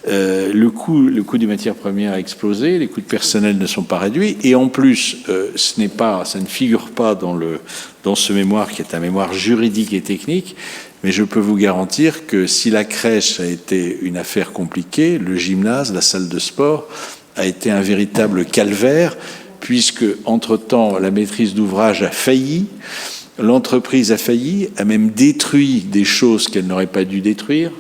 Le coût des matières premières a explosé, les coûts de personnel ne sont pas réduits, et en plus, ça ne figure pas dans ce mémoire qui est un mémoire juridique et technique, mais je peux vous garantir que si la crèche a été une affaire compliquée, le gymnase, la salle de sport a été un véritable calvaire, puisque entre-temps, la maîtrise d'ouvrage a failli. L'entreprise a failli, a même détruit des choses qu'elle n'aurait pas dû détruire.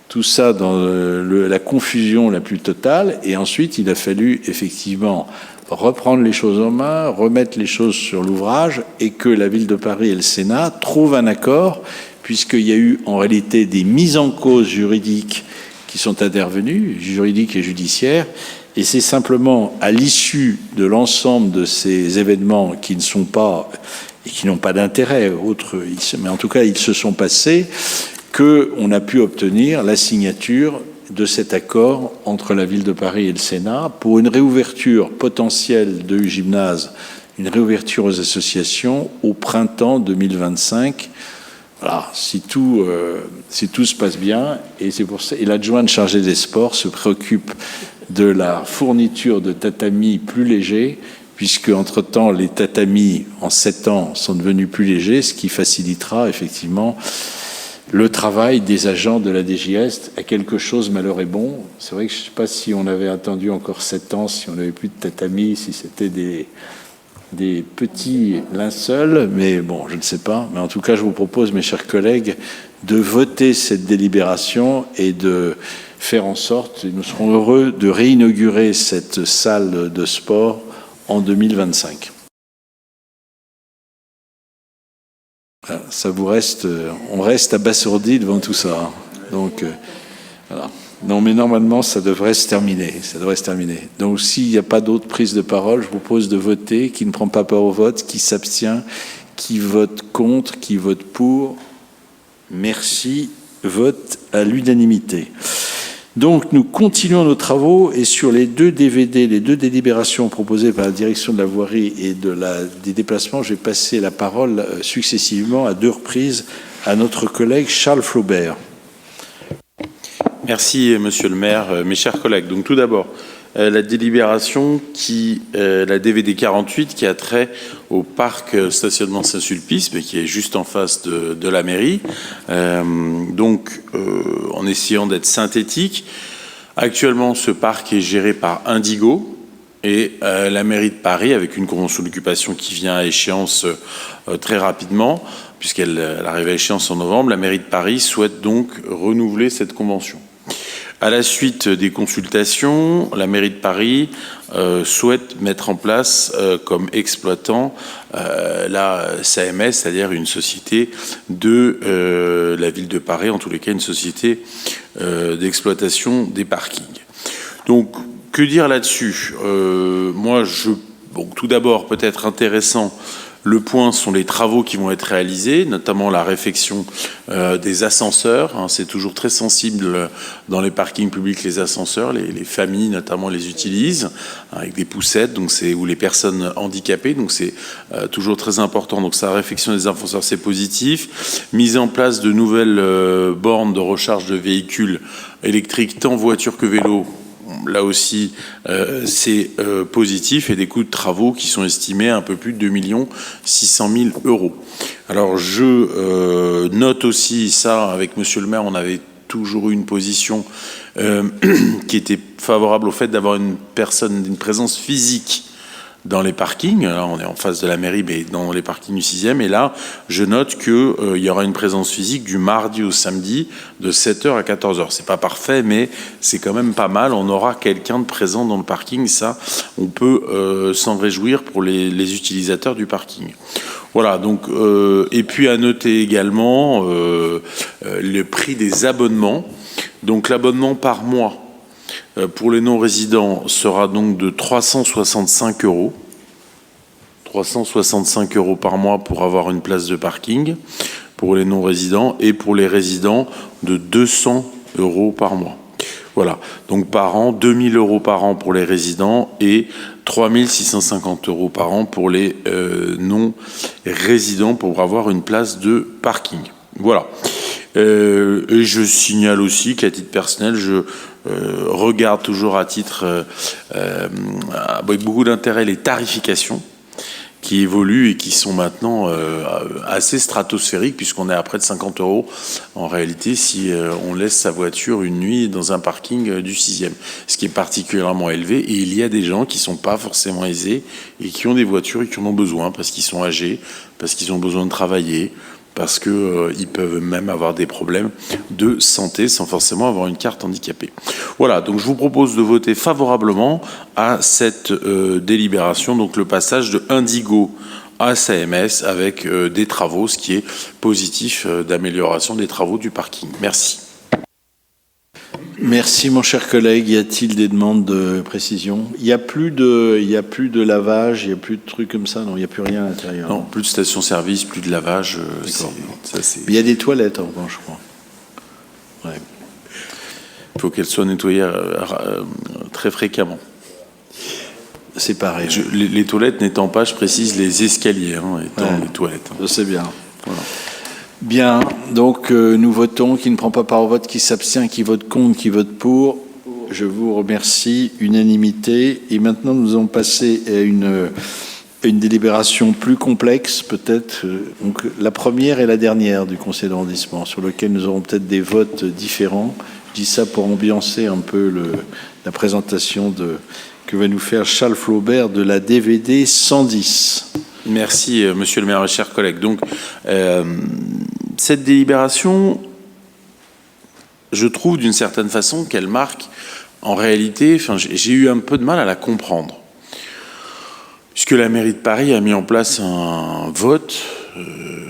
Tout ça dans la confusion la plus totale. Et ensuite, il a fallu effectivement reprendre les choses en main, remettre les choses sur l'ouvrage et que la Ville de Paris et le Sénat trouvent un accord, puisqu'il y a eu en réalité des mises en cause juridiques qui sont intervenues, juridiques et judiciaires, et c'est simplement à l'issue de l'ensemble de ces événements qui ne sont pas et qui n'ont pas d'intérêt autre, mais en tout cas ils se sont passés, qu'on a pu obtenir la signature de cet accord entre la Ville de Paris et le Sénat pour une réouverture potentielle du gymnase, une réouverture aux associations au printemps 2025. Voilà, si tout se passe bien, et c'est pour ça, et l'adjointe chargée des sports se préoccupe de la fourniture de tatamis plus légers, puisque entre-temps les tatamis en 7 ans sont devenus plus légers, ce qui facilitera effectivement le travail des agents de la DGS. À quelque chose, malheur est bon. C'est vrai que je ne sais pas si on avait attendu encore 7 ans, si on n'avait plus de tatamis, si c'était des petits linceuls, mais bon, je ne sais pas. Mais en tout cas, je vous propose, mes chers collègues, de voter cette délibération et de faire en sorte, et nous serons heureux de réinaugurer cette salle de sport en 2025. Ça vous reste, on reste abasourdi devant tout ça. Donc, voilà. Non, mais normalement, ça devrait se terminer. Ça devrait se terminer. Donc, s'il n'y a pas d'autres prises de parole, je vous propose de voter. Qui ne prend pas part au vote, qui s'abstient, qui vote contre, qui vote pour. Merci. Vote à l'unanimité. Donc, nous continuons nos travaux et sur les 2 DVD, les 2 délibérations proposées par la direction de la voirie et des déplacements, je vais passer la parole successivement à 2 reprises à notre collègue Charles Flaubert. Merci, Monsieur le maire. Mes chers collègues, donc tout d'abord, la délibération la DVD 48 qui a trait au parc stationnement Saint-Sulpice, mais qui est juste en face de la mairie. En essayant d'être synthétique, actuellement ce parc est géré par Indigo et la mairie de Paris, avec une convention d'occupation qui vient à échéance très rapidement, puisqu'elle arrive à échéance en novembre, la mairie de Paris souhaite donc renouveler cette convention. À la suite des consultations, la mairie de Paris souhaite mettre en place comme exploitant la SAMS, c'est-à-dire une société de la ville de Paris, en tous les cas une société d'exploitation des parkings. Donc, que dire là-dessus ? Tout d'abord, peut-être intéressant, le point sont les travaux qui vont être réalisés, notamment la réfection des ascenseurs. C'est toujours très sensible dans les parkings publics, les ascenseurs. Les familles, notamment, les utilisent avec des poussettes, ou les personnes handicapées. Donc, c'est toujours très important. Donc, la réfection des ascenseurs, c'est positif. Mise en place de nouvelles bornes de recharge de véhicules électriques, tant voitures que vélos. Là aussi, c'est positif, et des coûts de travaux qui sont estimés à un peu plus de 2 600 000 €. Alors, je note aussi ça, avec Monsieur le maire, on avait toujours eu une position qui était favorable au fait d'avoir une présence physique dans les parkings. Là, on est en face de la mairie, mais dans les parkings du 6e. Et là, je note qu'il y aura une présence physique du mardi au samedi de 7h à 14h. C'est pas parfait, mais c'est quand même pas mal. On aura quelqu'un de présent dans le parking. Ça, on peut s'en réjouir pour les utilisateurs du parking. Voilà, donc, et puis à noter également le prix des abonnements. Donc, l'abonnement par mois pour les non-résidents sera donc de 365 €. 365 € par mois pour avoir une place de parking pour les non-résidents, et pour les résidents de 200 € par mois. Voilà, donc par an, 2 000 € par an pour les résidents et 3 650 € par an pour les non-résidents pour avoir une place de parking. Voilà. Et je signale aussi qu'à titre personnel, je regarde toujours à titre avec beaucoup d'intérêt les tarifications qui évoluent et qui sont maintenant assez stratosphériques, puisqu'on est à près de 50 € en réalité si on laisse sa voiture une nuit dans un parking du 6e, ce qui est particulièrement élevé. Et il y a des gens qui ne sont pas forcément aisés et qui ont des voitures et qui en ont besoin parce qu'ils sont âgés, parce qu'ils ont besoin de travailler, parce que ils peuvent même avoir des problèmes de santé sans forcément avoir une carte handicapée. Voilà, donc je vous propose de voter favorablement à cette délibération, donc le passage de Indigo à SAMS avec des travaux, ce qui est positif d'amélioration des travaux du parking. Merci. Merci, mon cher collègue. Y a-t-il des demandes de précision? Il n'y a plus de lavage, il n'y a plus de trucs comme ça, non? Il n'y a plus rien à l'intérieur? Non, plus de station-service, plus de lavage. Il y a des toilettes, en revanche, je crois. Ouais. Il faut qu'elles soient nettoyées très fréquemment. C'est pareil. Les toilettes n'étant pas, je précise, les escaliers, étant les toilettes. Je sais bien. Voilà. Bien, donc nous votons. Qui ne prend pas part au vote, qui s'abstient, qui vote contre, qui vote pour. Je vous remercie. Unanimité. Et maintenant, nous allons passer à une délibération plus complexe, peut-être. Donc, la première et la dernière du conseil d'arrondissement, sur lequel nous aurons peut-être des votes différents. Je dis ça pour ambiancer un peu la présentation que va nous faire Charles Flaubert de la DVD 110. Merci, monsieur le maire, chers collègues. Donc, cette délibération, je trouve d'une certaine façon qu'elle marque, en réalité, j'ai eu un peu de mal à la comprendre. Puisque la mairie de Paris a mis en place un vote,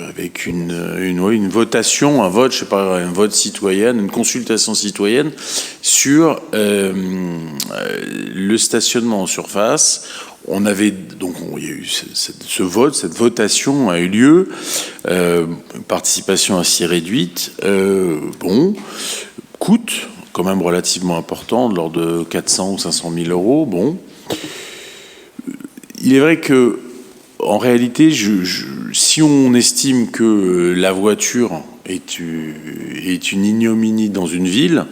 avec une votation, un vote citoyen, une consultation citoyenne sur le stationnement en surface. Il y a eu ce vote, cette votation a eu lieu, participation ainsi réduite, coûte quand même relativement important, de l'ordre de 400 ou 500 000 euros. Bon, il est vrai que, en réalité, si on estime que la voiture est une ignominie dans une ville,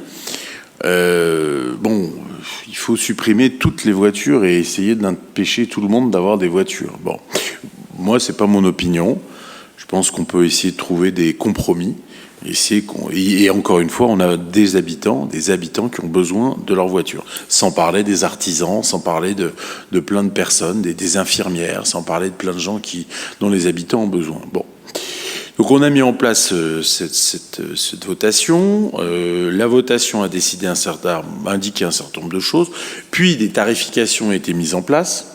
il faut supprimer toutes les voitures et essayer d'empêcher tout le monde d'avoir des voitures. Bon, moi, c'est pas mon opinion. Je pense qu'on peut essayer de trouver des compromis. Et encore une fois, on a des habitants qui ont besoin de leur voiture. Sans parler des artisans, sans parler de plein de personnes, des infirmières, sans parler de plein de gens dont les habitants ont besoin. Bon. Donc on a mis en place cette votation. La votation a indiqué un certain nombre de choses. Puis des tarifications ont été mises en place.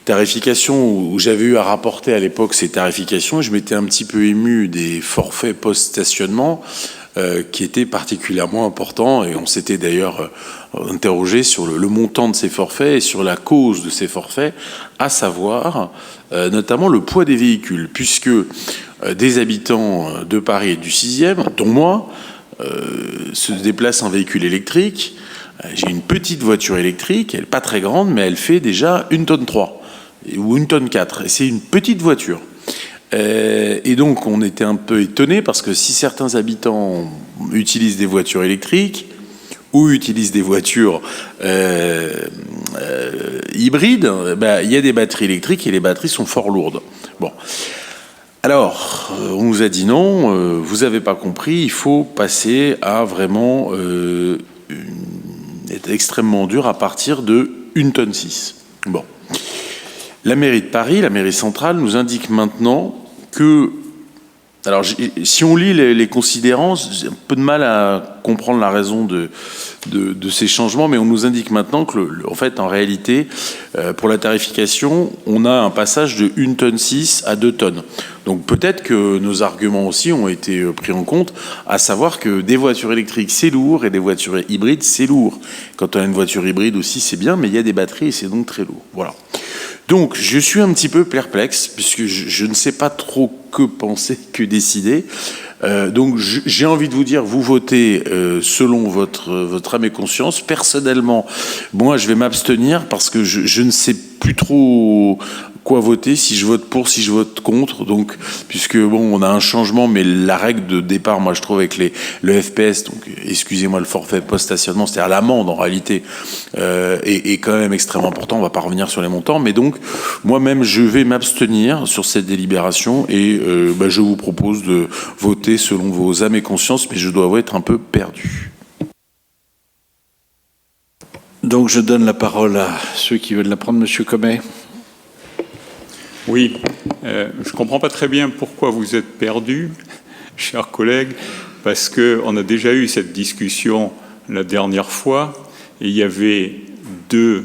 Tarifications où j'avais eu à rapporter à l'époque ces tarifications. Je m'étais un petit peu ému des forfaits post-stationnement qui étaient particulièrement importants. Et on s'était d'ailleurs interrogé sur le montant de ces forfaits et sur la cause de ces forfaits, à savoir notamment le poids des véhicules, puisque des habitants de Paris et du 6e, dont moi, se déplacent en véhicule électrique. J'ai une petite voiture électrique, elle n'est pas très grande, mais elle fait déjà 1,3 tonne ou 1,4 tonne. Et c'est une petite voiture. Et donc, on était un peu étonnés parce que si certains habitants utilisent des voitures électriques ou utilisent des voitures hybrides, il y a des batteries électriques et les batteries sont fort lourdes. Bon. Alors, on nous a dit non, vous n'avez pas compris, il faut passer à vraiment être extrêmement dur à partir de 1,6 tonne. Bon. La mairie de Paris, la mairie centrale, nous indique maintenant que... Alors, si on lit les considérants, j'ai un peu de mal à comprendre la raison de ces changements, mais on nous indique maintenant que, en réalité, pour la tarification, on a un passage de 1,6 tonne à 2 tonnes. Donc peut-être que nos arguments aussi ont été pris en compte, à savoir que des voitures électriques, c'est lourd, et des voitures hybrides, c'est lourd. Quand on a une voiture hybride aussi, c'est bien, mais il y a des batteries et c'est donc très lourd. Voilà. Donc, je suis un petit peu perplexe, puisque je ne sais pas trop que penser, que décider. Donc, j'ai envie de vous dire, vous votez selon votre âme et conscience. Personnellement, moi, je vais m'abstenir parce que je ne sais plus trop quoi voter, si je vote pour, si je vote contre. Donc, puisque on a un changement, mais la règle de départ, moi je trouve avec le FPS, donc excusez-moi, le forfait post-stationnement, c'est-à-dire l'amende en réalité, est quand même extrêmement important. On va pas revenir sur les montants, mais donc moi-même je vais m'abstenir sur cette délibération et je vous propose de voter selon vos âmes et consciences, mais je dois avouer être un peu perdu. Donc je donne la parole à ceux qui veulent la prendre. Monsieur Comet. Oui, je ne comprends pas très bien pourquoi vous êtes perdu, chers collègues, parce qu'on a déjà eu cette discussion la dernière fois, et il y avait deux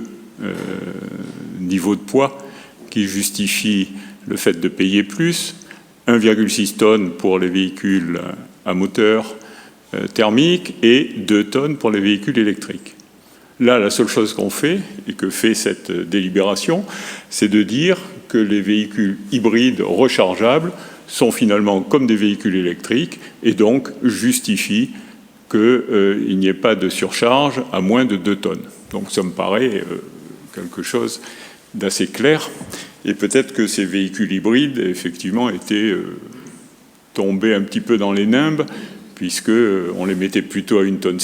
niveaux de poids qui justifient le fait de payer plus, 1,6 tonnes pour les véhicules à moteur thermique et 2 tonnes pour les véhicules électriques. Là, la seule chose qu'on fait, et que fait cette délibération, c'est de dire que les véhicules hybrides rechargeables sont finalement comme des véhicules électriques et donc justifient qu'il n'y ait pas de surcharge à moins de 2 tonnes. Donc ça me paraît quelque chose d'assez clair. Et peut-être que ces véhicules hybrides, effectivement, étaient tombés un petit peu dans les nimbes, puisqu'on les mettait plutôt à 1,6 tonne,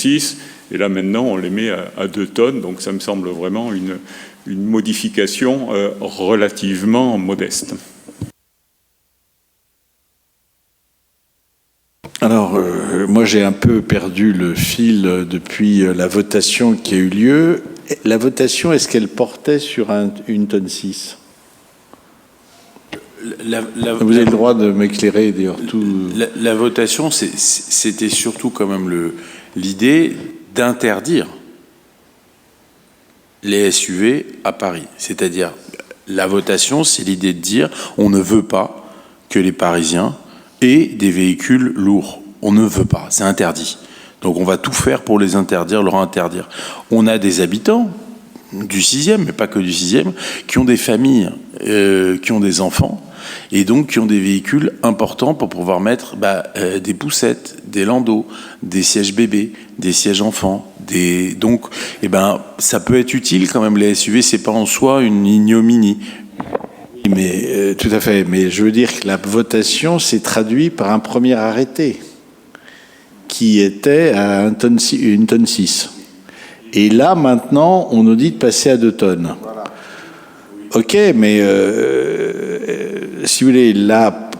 et là maintenant on les met à 2 tonnes, donc ça me semble vraiment une modification relativement modeste. Alors, moi j'ai un peu perdu le fil depuis la votation qui a eu lieu. La votation, est-ce qu'elle portait sur 1,6 tonne? Vous avez le droit de m'éclairer, d'ailleurs. La votation, c'était surtout quand même l'idée d'interdire les SUV à Paris. C'est-à-dire, la votation, c'est l'idée de dire on ne veut pas que les Parisiens aient des véhicules lourds. On ne veut pas, c'est interdit. Donc on va tout faire pour les interdire, leur interdire. On a des habitants du 6e, mais pas que du 6e, qui ont des familles, qui ont des enfants, et donc qui ont des véhicules importants pour pouvoir mettre des poussettes, des landaux, des sièges bébés, des sièges enfants. Donc, ça peut être utile quand même, les SUV, c'est pas en soi une ignominie. Mais, tout à fait, mais je veux dire que la votation s'est traduite par un premier arrêté qui était à 1,6 tonne. Et là, maintenant, on nous dit de passer à 2 tonnes. Voilà. Ok, mais si vous voulez, là,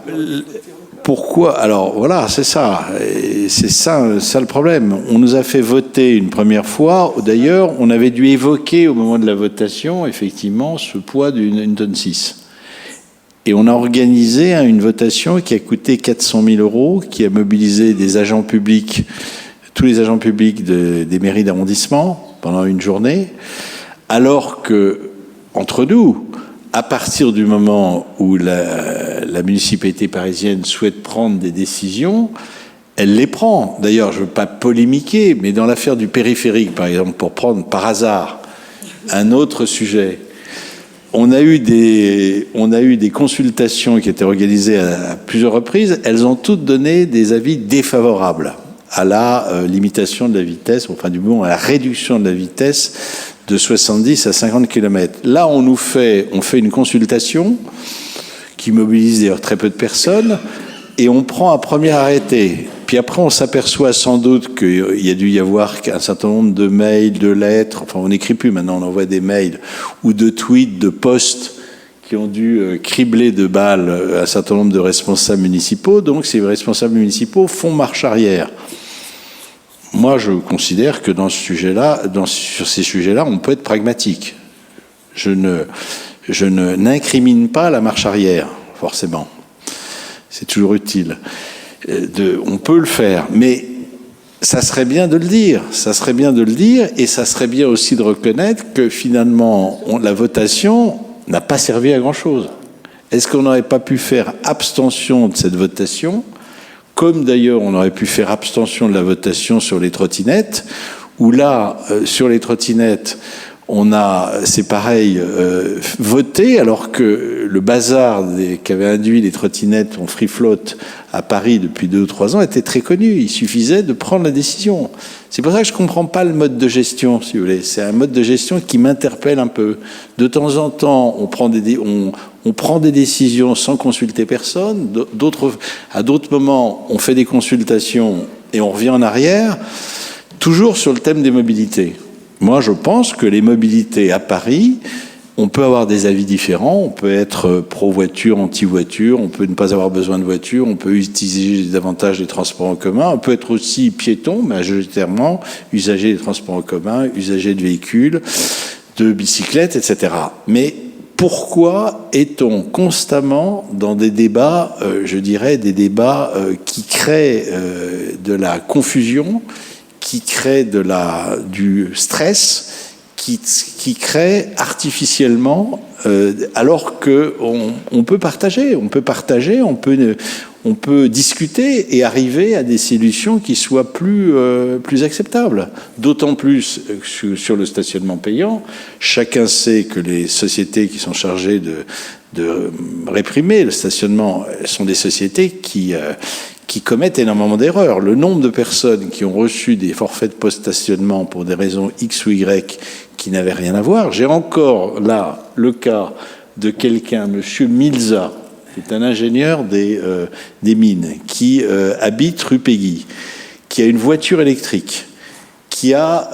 pourquoi? Alors voilà, c'est ça. Et c'est ça le problème. On nous a fait voter une première fois. D'ailleurs, on avait dû évoquer au moment de la votation, effectivement, ce poids d'1,6 tonne. Et on a organisé une votation qui a coûté 400 000 €, qui a mobilisé des agents publics, tous les agents publics des mairies d'arrondissement pendant une journée, alors que, entre nous, à partir du moment où la municipalité parisienne souhaite prendre des décisions, elle les prend. D'ailleurs, je ne veux pas polémiquer, mais dans l'affaire du périphérique, par exemple, pour prendre par hasard un autre sujet, on a eu des consultations qui étaient organisées à plusieurs reprises. Elles ont toutes donné des avis défavorables à la limitation de la vitesse, enfin du moins à la réduction de la vitesse de 70 à 50 km. Là, on fait une consultation qui mobilise d'ailleurs très peu de personnes et on prend un premier arrêté. Puis après, on s'aperçoit sans doute qu'il y a dû y avoir un certain nombre de mails, de lettres, enfin on n'écrit plus maintenant, on envoie des mails, ou de tweets, de posts qui ont dû cribler de balles un certain nombre de responsables municipaux. Donc ces responsables municipaux font marche arrière. Moi, je considère que sur ces sujets-là, on peut être pragmatique. Je n'incrimine pas la marche arrière, forcément. C'est toujours utile. On peut le faire, mais ça serait bien de le dire. Ça serait bien de le dire, et ça serait bien aussi de reconnaître que finalement, la votation n'a pas servi à grand-chose. Est-ce qu'on n'aurait pas pu faire abstention de cette votation, comme d'ailleurs on aurait pu faire abstention de la votation sur les trottinettes, où là, sur les trottinettes, c'est pareil, voté, alors que le bazar qu'avaient induit les trottinettes en free float à Paris depuis 2 ou 3 ans était très connu. Il suffisait de prendre la décision. C'est pour ça que je ne comprends pas le mode de gestion, si vous voulez. C'est un mode de gestion qui m'interpelle un peu. De temps en temps, on prend des décisions sans consulter personne. À d'autres moments, on fait des consultations et on revient en arrière, toujours sur le thème des mobilités. Moi, je pense que les mobilités à Paris, on peut avoir des avis différents, on peut être pro-voiture, anti-voiture, on peut ne pas avoir besoin de voiture, on peut utiliser davantage les transports en commun, on peut être aussi piéton, majoritairement usager des transports en commun, usager de véhicules, de bicyclettes, etc. Mais pourquoi est-on constamment dans des débats, je dirais, des débats qui créent de la confusion, qui créent du stress, qui créent artificiellement, alors qu'on peut partager, on peut discuter et arriver à des solutions qui soient plus acceptables. D'autant plus sur le stationnement payant, chacun sait que les sociétés qui sont chargées de réprimer le stationnement sont des sociétés qui commettent énormément d'erreurs. Le nombre de personnes qui ont reçu des forfaits de post-stationnement pour des raisons X ou Y qui n'avaient rien à voir. J'ai encore là le cas de quelqu'un, Monsieur Milza, qui est un ingénieur des mines, qui habite rue Péguy, qui a une voiture électrique, qui a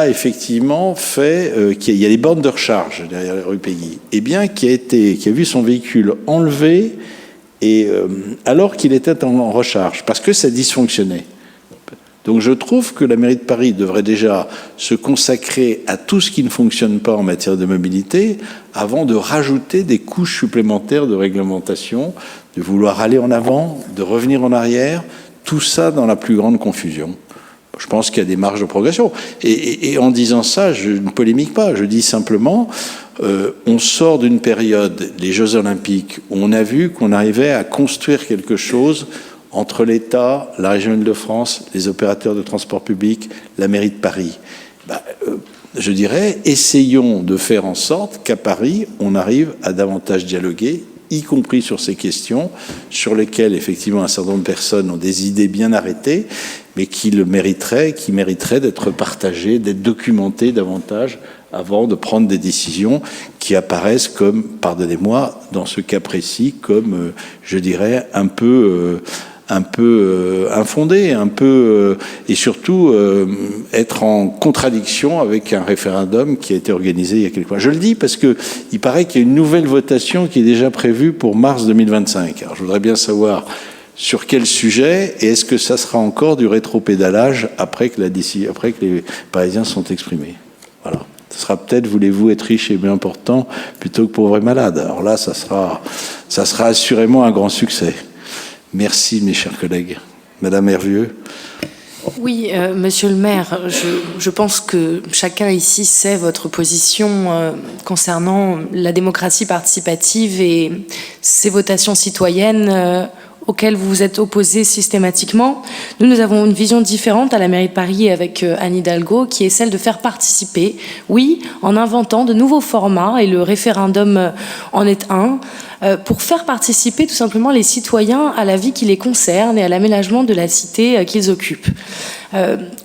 effectivement fait, il y a les bornes de recharge derrière la rue Péguy, et bien qui a vu son véhicule enlevé et alors qu'il était en recharge, parce que ça dysfonctionnait. Donc je trouve que la mairie de Paris devrait déjà se consacrer à tout ce qui ne fonctionne pas en matière de mobilité avant de rajouter des couches supplémentaires de réglementation, de vouloir aller en avant, de revenir en arrière, tout ça dans la plus grande confusion. Je pense qu'il y a des marges de progression. Et en disant ça, je ne polémique pas, je dis simplement, on sort d'une période, les Jeux Olympiques, où on a vu qu'on arrivait à construire quelque chose entre l'État, la région Île-de-France, les opérateurs de transport public, la mairie de Paris. Je dirais, essayons de faire en sorte qu'à Paris, on arrive à davantage dialoguer, y compris sur ces questions, sur lesquelles, effectivement, un certain nombre de personnes ont des idées bien arrêtées, mais qui mériteraient d'être partagées, d'être documentées davantage avant de prendre des décisions qui apparaissent comme, pardonnez-moi, dans ce cas précis, comme, je dirais, un peu infondé, et surtout être en contradiction avec un référendum qui a été organisé il y a quelques mois. Je le dis parce que il paraît qu'il y a une nouvelle votation qui est déjà prévue pour mars 2025. Alors je voudrais bien savoir sur quel sujet et est-ce que ça sera encore du rétropédalage après que les Parisiens sont exprimés. Voilà. Ce sera peut-être, voulez-vous être riche et bien portant plutôt que pauvre et malade. Alors là, ça sera assurément un grand succès. Merci, mes chers collègues. Madame Hervieux. Oui, monsieur le maire, je pense que chacun ici sait votre position concernant la démocratie participative et ces votations citoyennes auxquelles vous vous êtes opposés systématiquement. Nous avons une vision différente à la mairie de Paris avec Anne Hidalgo, qui est celle de faire participer, oui, en inventant de nouveaux formats, et le référendum en est un, pour faire participer tout simplement les citoyens à la vie qui les concerne et à l'aménagement de la cité qu'ils occupent.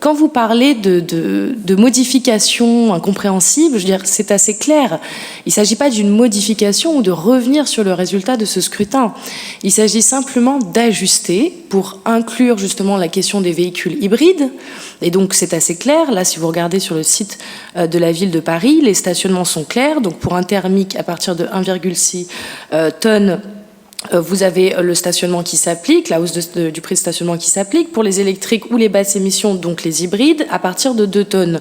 Quand vous parlez de modifications incompréhensibles, je veux dire, c'est assez clair. Il ne s'agit pas d'une modification ou de revenir sur le résultat de ce scrutin. Il s'agit simplement d'ajuster pour inclure justement la question des véhicules hybrides. Et donc c'est assez clair. Là, si vous regardez sur le site de la ville de Paris, les stationnements sont clairs. Donc pour un thermique à partir de 1,6 tonnes, vous avez le stationnement qui s'applique, la hausse du prix de stationnement qui s'applique. Pour les électriques ou les basses émissions, donc les hybrides, à partir de 2 tonnes.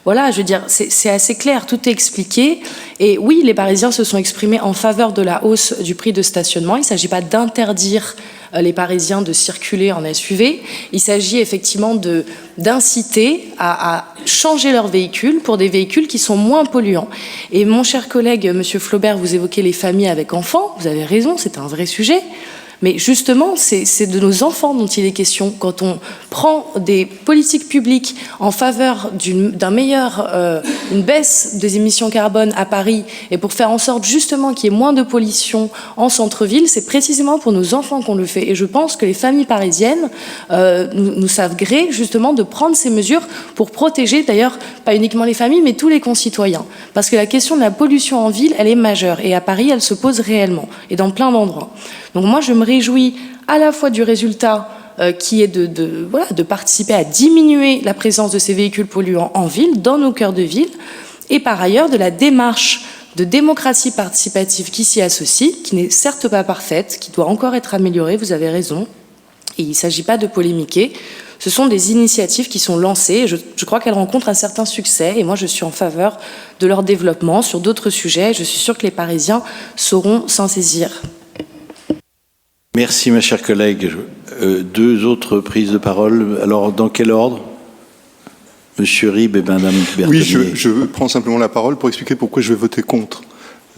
Voilà, je veux dire, c'est assez clair, tout est expliqué. Et oui, les Parisiens se sont exprimés en faveur de la hausse du prix de stationnement. Il ne s'agit pas d'interdire les Parisiens de circuler en SUV. Il s'agit effectivement d'inciter à changer leurs véhicules pour des véhicules qui sont moins polluants. Et mon cher collègue, monsieur Flaubert, vous évoquez les familles avec enfants. Vous avez raison, c'est un vrai sujet. Mais justement, c'est de nos enfants dont il est question. Quand on prend des politiques publiques en faveur d'une baisse des émissions carbone à Paris et pour faire en sorte justement qu'il y ait moins de pollution en centre-ville, c'est précisément pour nos enfants qu'on le fait. Et je pense que les familles parisiennes nous savent gré justement de prendre ces mesures pour protéger d'ailleurs pas uniquement les familles mais tous les concitoyens. Parce que la question de la pollution en ville, elle est majeure. Et à Paris, elle se pose réellement et dans plein d'endroits. Donc moi, je me réjouis à la fois du résultat qui est de participer à diminuer la présence de ces véhicules polluants en ville, dans nos cœurs de ville, et par ailleurs de la démarche de démocratie participative qui s'y associe, qui n'est certes pas parfaite, qui doit encore être améliorée, vous avez raison, et il ne s'agit pas de polémiquer. Ce sont des initiatives qui sont lancées. Je crois qu'elles rencontrent un certain succès et moi, je suis en faveur de leur développement sur d'autres sujets. Je suis sûre que les Parisiens sauront s'en saisir. Merci, ma chère collègue. Deux autres prises de parole. Alors, dans quel ordre ? Monsieur Ribes et Madame Berthelier. Oui, je prends simplement la parole pour expliquer pourquoi je vais voter contre.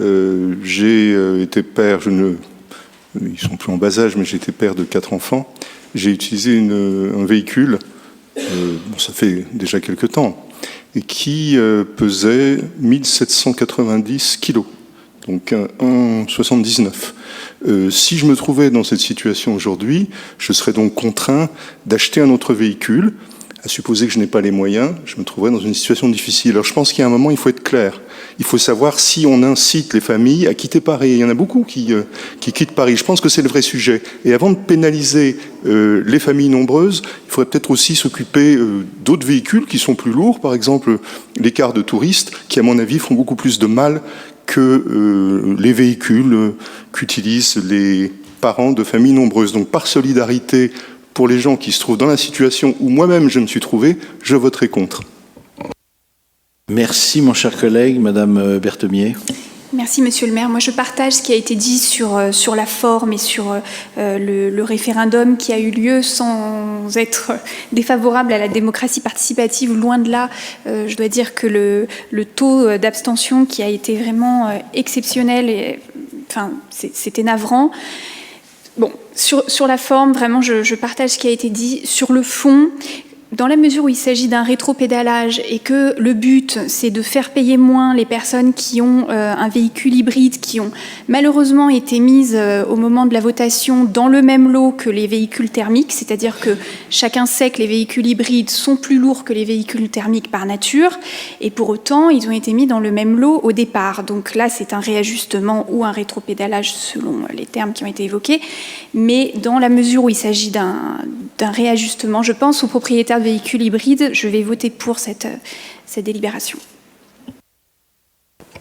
J'ai été père, ils sont plus en bas âge, mais j'ai été père de 4 enfants. J'ai utilisé un véhicule, ça fait déjà quelques temps, et qui pesait 1790 kilos, donc 1,79. Si je me trouvais dans cette situation aujourd'hui, je serais donc contraint d'acheter un autre véhicule. À supposer que je n'ai pas les moyens, je me trouverais dans une situation difficile. Alors je pense qu'il y a un moment, il faut être clair. Il faut savoir si on incite les familles à quitter Paris. Il y en a beaucoup qui quittent Paris. Je pense que c'est le vrai sujet. Et avant de pénaliser les familles nombreuses, il faudrait peut-être aussi s'occuper d'autres véhicules qui sont plus lourds. Par exemple, les cars de touristes, qui à mon avis font beaucoup plus de mal que les véhicules qu'utilisent les parents de familles nombreuses. Donc par solidarité, pour les gens qui se trouvent dans la situation où moi-même je me suis trouvé, je voterai contre. Merci, mon cher collègue. Madame Berthemier. Merci, Monsieur le maire. Moi, je partage ce qui a été dit sur la forme et sur le référendum qui a eu lieu sans être défavorable à la démocratie participative. Loin de là, je dois dire que le taux d'abstention qui a été vraiment exceptionnel, c'était navrant. Bon, sur la forme, vraiment, je partage ce qui a été dit. Sur le fond, dans la mesure où il s'agit d'un rétropédalage et que le but, c'est de faire payer moins les personnes qui ont un véhicule hybride, qui ont malheureusement été mises au moment de la votation dans le même lot que les véhicules thermiques, c'est-à-dire que chacun sait que les véhicules hybrides sont plus lourds que les véhicules thermiques par nature, et pour autant, ils ont été mis dans le même lot au départ. Donc là, c'est un réajustement ou un rétropédalage selon les termes qui ont été évoqués, mais dans la mesure où il s'agit d'un réajustement, je pense aux propriétaires de véhicules hybrides, je vais voter pour cette délibération.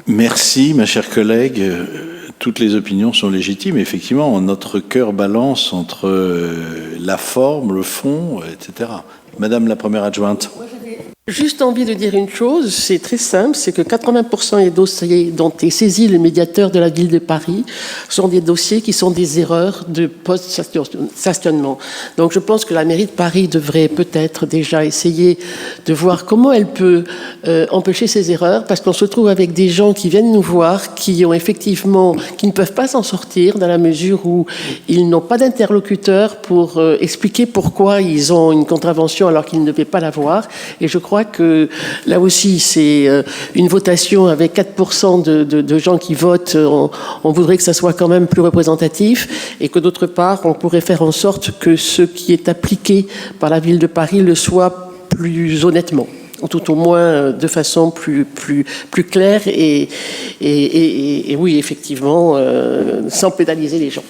Merci, ma chère collègue. Toutes les opinions sont légitimes. Effectivement, notre cœur balance entre la forme, le fond, etc. Madame la première adjointe. Juste envie de dire une chose, c'est très simple, c'est que 80% des dossiers dont est saisi le médiateur de la ville de Paris sont des dossiers qui sont des erreurs de post-stationnement. Donc je pense que la mairie de Paris devrait peut-être déjà essayer de voir comment elle peut empêcher ces erreurs, parce qu'on se trouve avec des gens qui viennent nous voir, qui ne peuvent pas s'en sortir dans la mesure où ils n'ont pas d'interlocuteur pour expliquer pourquoi ils ont une contravention alors qu'ils ne devaient pas l'avoir. Et je crois que là aussi, c'est une votation avec 4% de gens qui votent. On voudrait que ça soit quand même plus représentatif et que d'autre part, on pourrait faire en sorte que ce qui est appliqué par la ville de Paris le soit plus honnêtement, ou tout au moins de façon plus claire et oui, effectivement, sans pénaliser les gens.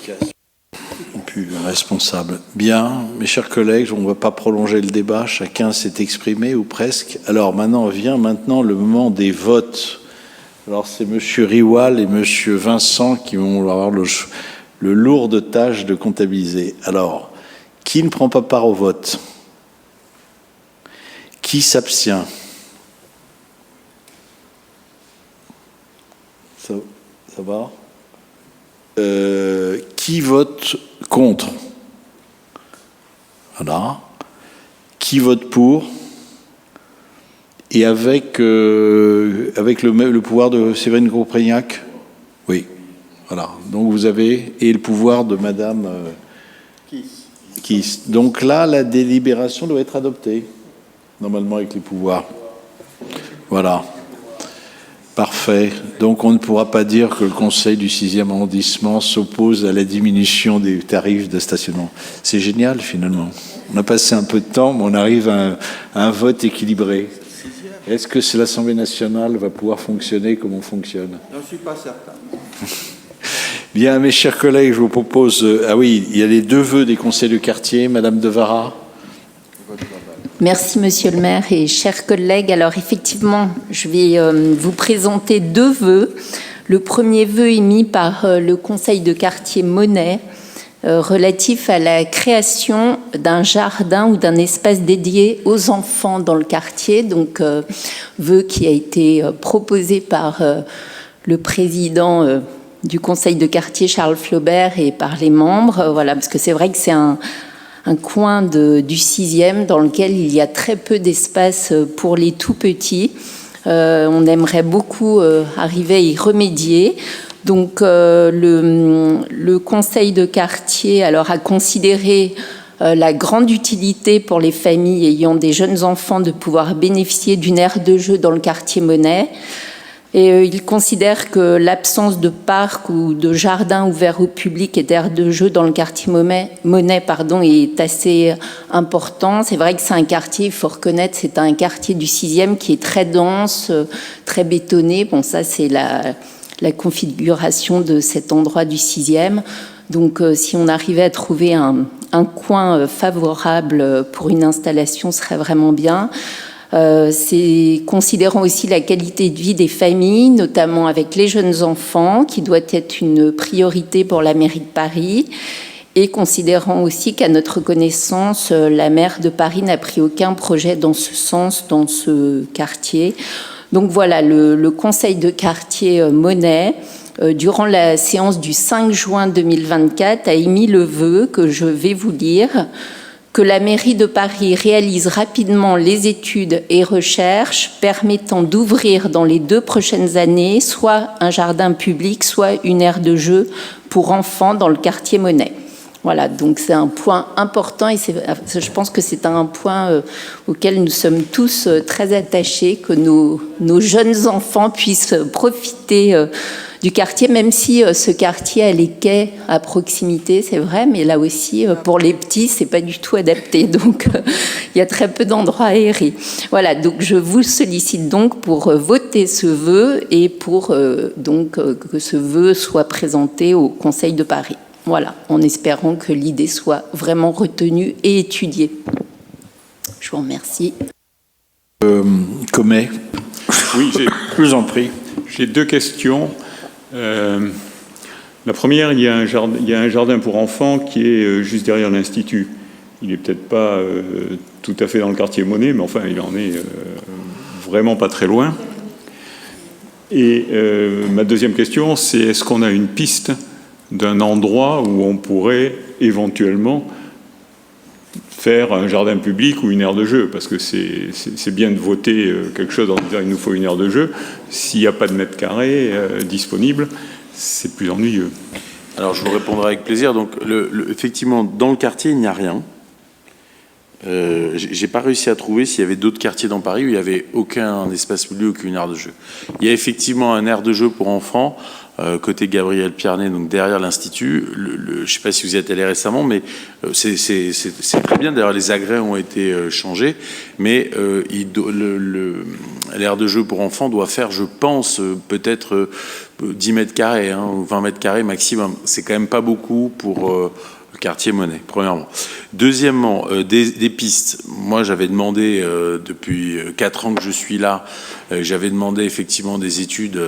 Plus responsable. Bien, mes chers collègues, on ne va pas prolonger le débat, chacun s'est exprimé ou presque. Alors maintenant vient le moment des votes. Alors c'est Monsieur Riwal et Monsieur Vincent qui vont avoir le lourde tâche de comptabiliser. Alors, qui ne prend pas part au vote? Qui s'abstient? Ça va? Qui vote contre? Voilà. Qui vote pour? Et avec le pouvoir de Séverine Gros-Prégnac? Oui. Voilà. Donc vous avez... Et le pouvoir de Madame... Kiss. Donc là, la délibération doit être adoptée. Normalement avec les pouvoirs. Voilà. Parfait. Donc on ne pourra pas dire que le Conseil du 6e arrondissement s'oppose à la diminution des tarifs de stationnement. C'est génial finalement. On a passé un peu de temps, mais on arrive à un vote équilibré. Est-ce que l'Assemblée nationale va pouvoir fonctionner comme on fonctionne? Je ne suis pas certain. Bien, mes chers collègues, je vous propose... Ah oui, il y a les 2 vœux des conseils de quartier. Madame Devara. Merci, Monsieur le maire et chers collègues. Alors, effectivement, je vais vous présenter 2 vœux. Le premier vœu émis par le conseil de quartier Monet relatif à la création d'un jardin ou d'un espace dédié aux enfants dans le quartier. Donc, vœu qui a été proposé par le président du conseil de quartier, Charles Flaubert, et par les membres. Voilà, parce que c'est vrai que c'est un coin du 6e dans lequel il y a très peu d'espace pour les tout-petits. On aimerait beaucoup arriver à y remédier. Donc, le conseil de quartier a considéré la grande utilité pour les familles ayant des jeunes enfants de pouvoir bénéficier d'une aire de jeu dans le quartier Monet. Et il considère que l'absence de parc ou de jardin ouvert au public et d'aire de jeu dans le quartier Monet est assez important. C'est vrai que c'est un quartier, il faut reconnaître, c'est un quartier du 6e qui est très dense, très bétonné. Bon, ça, c'est la configuration de cet endroit du 6e. Donc, si on arrivait à trouver un coin favorable pour une installation, ce serait vraiment bien. C'est considérant aussi la qualité de vie des familles, notamment avec les jeunes enfants, qui doit être une priorité pour la mairie de Paris, et considérant aussi qu'à notre connaissance, la maire de Paris n'a pris aucun projet dans ce sens, dans ce quartier. Donc voilà, le conseil de quartier Monet, durant la séance du 5 juin 2024, a émis le vœu que je vais vous lire, que la mairie de Paris réalise rapidement les études et recherches permettant d'ouvrir dans les 2 prochaines années soit un jardin public, soit une aire de jeu pour enfants dans le quartier Monet. Voilà, donc c'est un point important et je pense que c'est un point auquel nous sommes tous très attachés, que nos jeunes enfants puissent profiter du quartier, même si ce quartier a les quais à proximité, c'est vrai, mais là aussi, pour les petits, c'est pas du tout adapté. Donc, il y a très peu d'endroits aérés. Voilà, donc je vous sollicite donc pour voter ce vœu et pour donc que ce vœu soit présenté au Conseil de Paris. Voilà, en espérant que l'idée soit vraiment retenue et étudiée. Je vous remercie. Comet. Oui, je vous en prie. J'ai 2 questions. La première, il y a un jardin pour enfants qui est juste derrière l'Institut. Il n'est peut-être pas tout à fait dans le quartier Monet, mais enfin, il en est vraiment pas très loin. Et ma deuxième question, c'est est-ce qu'on a une piste d'un endroit où on pourrait éventuellement faire un jardin public ou une aire de jeu, parce que c'est bien de voter quelque chose en disant il nous faut une aire de jeu. S'il n'y a pas de mètres carrés disponibles, c'est plus ennuyeux. Alors je vous répondrai avec plaisir. Donc effectivement, dans le quartier, il n'y a rien. J'ai pas réussi à trouver s'il y avait d'autres quartiers dans Paris où il n'y avait aucun espace public, aucune aire de jeu. Il y a effectivement un aire de jeu pour enfants côté Gabriel Piernet, donc derrière l'Institut. Je ne sais pas si vous y êtes allé récemment, mais c'est très bien. D'ailleurs, les agrès ont été changés, mais l'aire de jeu pour enfants doit faire, je pense, peut-être 10 mètres carrés, ou 20 mètres carrés maximum. C'est quand même pas beaucoup pour le quartier Monet, premièrement. Deuxièmement, des pistes. Moi, j'avais demandé, depuis 4 ans que je suis là, j'avais demandé effectivement des études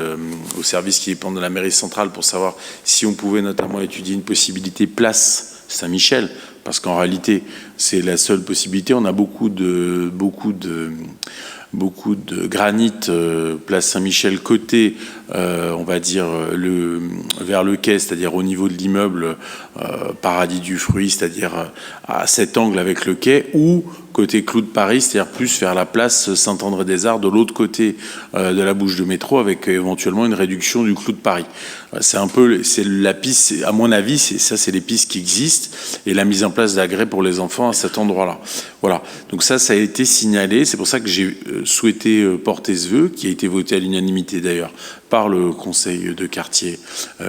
au service qui dépend de la mairie centrale pour savoir si on pouvait notamment étudier une possibilité place Saint-Michel, parce qu'en réalité, c'est la seule possibilité. On a beaucoup de granit place Saint-Michel côté, on va dire, vers le quai, c'est-à-dire au niveau de l'immeuble Paradis du Fruit, c'est-à-dire à cet angle avec le quai, ou côté Clou de Paris, c'est-à-dire plus vers la place Saint-André-des-Arts, de l'autre côté de la bouche de métro, avec éventuellement une réduction du Clou de Paris. C'est la piste, à mon avis, c'est les pistes qui existent, et la mise en place d'agrès pour les enfants à cet endroit-là. Voilà. Donc ça a été signalé. C'est pour ça que j'ai souhaité porter ce vœu, qui a été voté à l'unanimité d'ailleurs par le conseil de quartier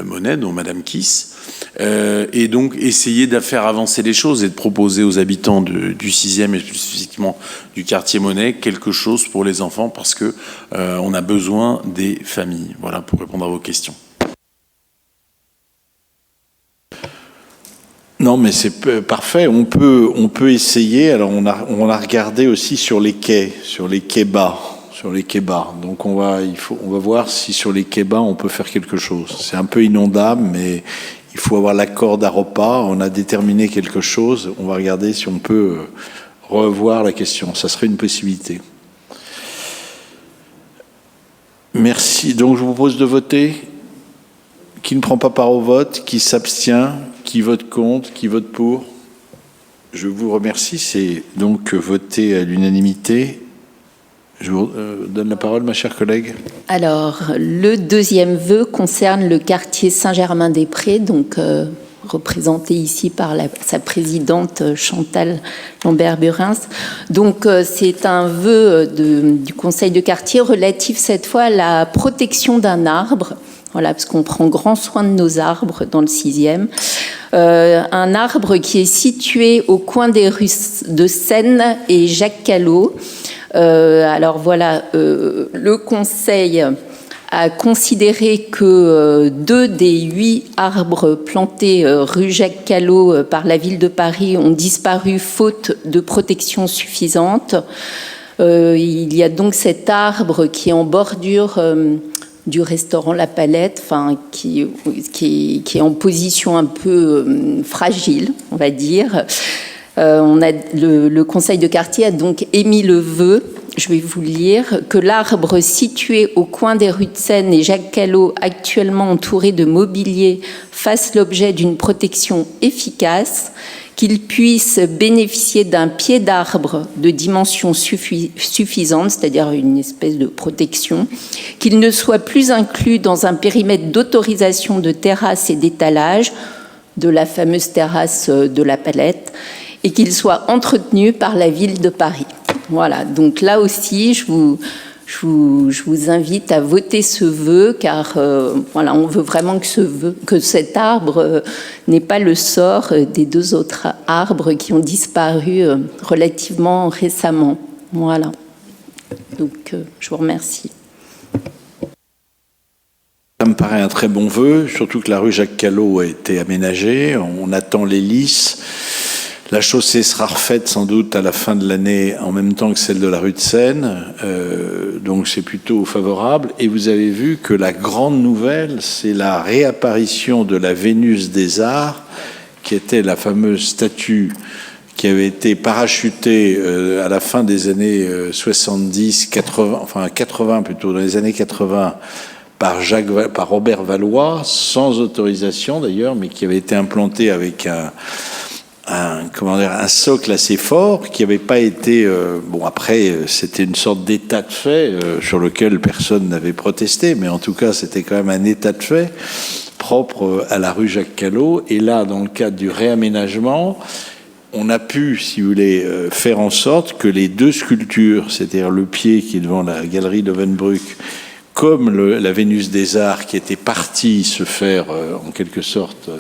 Monet, dont Madame Kiss. Et donc essayer de faire avancer les choses et de proposer aux habitants du 6e et plus spécifiquement du quartier Monet quelque chose pour les enfants, parce que on a besoin des familles. Voilà pour répondre à vos questions. Non, mais c'est parfait. On peut essayer. Alors on a regardé aussi sur les quais bas. Donc on va voir si sur les quais bas on peut faire quelque chose. C'est un peu inondable, mais Il faut avoir l'accord d'AROPA. On a déterminé quelque chose. On va regarder si on peut revoir la question. Ça serait une possibilité. Merci. Donc, je vous propose de voter. Qui ne prend pas part au vote, qui s'abstient, qui vote contre, qui vote pour. Je vous remercie. C'est donc voté à l'unanimité. Je vous donne la parole, ma chère collègue. Alors, le deuxième vœu concerne le quartier Saint-Germain-des-Prés, donc représenté ici par sa présidente Chantal Lambert-Burins. Donc, c'est un vœu du conseil de quartier relatif cette fois à la protection d'un arbre. Voilà, parce qu'on prend grand soin de nos arbres dans le 6e. Un arbre qui est situé au coin des rues de Seine et Jacques Callot. Alors voilà, le conseil a considéré que 2 des 8 arbres plantés rue Jacques Callot par la ville de Paris ont disparu faute de protection suffisante. Il y a donc cet arbre qui est en bordure du restaurant La Palette, enfin, qui est en position un peu fragile, on va dire. Le conseil de quartier a donc émis le vœu, je vais vous le lire, que l'arbre situé au coin des rues de Seine et Jacques Callot, actuellement entouré de mobilier, fasse l'objet d'une protection efficace, qu'il puisse bénéficier d'un pied d'arbre de dimension suffisante, c'est-à-dire une espèce de protection, qu'il ne soit plus inclus dans un périmètre d'autorisation de terrasse et d'étalage, de la fameuse terrasse de La Palette, et qu'il soit entretenu par la ville de Paris. Voilà, donc là aussi, je vous invite à voter ce vœu, car voilà, on veut vraiment que cet arbre n'ait pas le sort des 2 autres arbres qui ont disparu relativement récemment. Voilà. Donc, je vous remercie. Ça me paraît un très bon vœu, surtout que la rue Jacques Callot a été aménagée. On attend l'hélice. La chaussée sera refaite sans doute à la fin de l'année en même temps que celle de la rue de Seine, donc c'est plutôt favorable. Et vous avez vu que la grande nouvelle, c'est la réapparition de la Vénus des Arts, qui était la fameuse statue qui avait été parachutée à la fin des années 70, 80, enfin 80 plutôt, dans les années 80, par Robert Valois, sans autorisation d'ailleurs, mais qui avait été implantée avec un socle assez fort qui n'avait pas été... bon, après, c'était une sorte d'état de fait sur lequel personne n'avait protesté, mais en tout cas, c'était quand même un état de fait propre à la rue Jacques Callot. Et là, dans le cadre du réaménagement, on a pu, si vous voulez, faire en sorte que les 2 sculptures, c'est-à-dire le pied qui est devant la galerie Lovenbruck, comme la Vénus des Arts qui était partie se faire, en quelque sorte...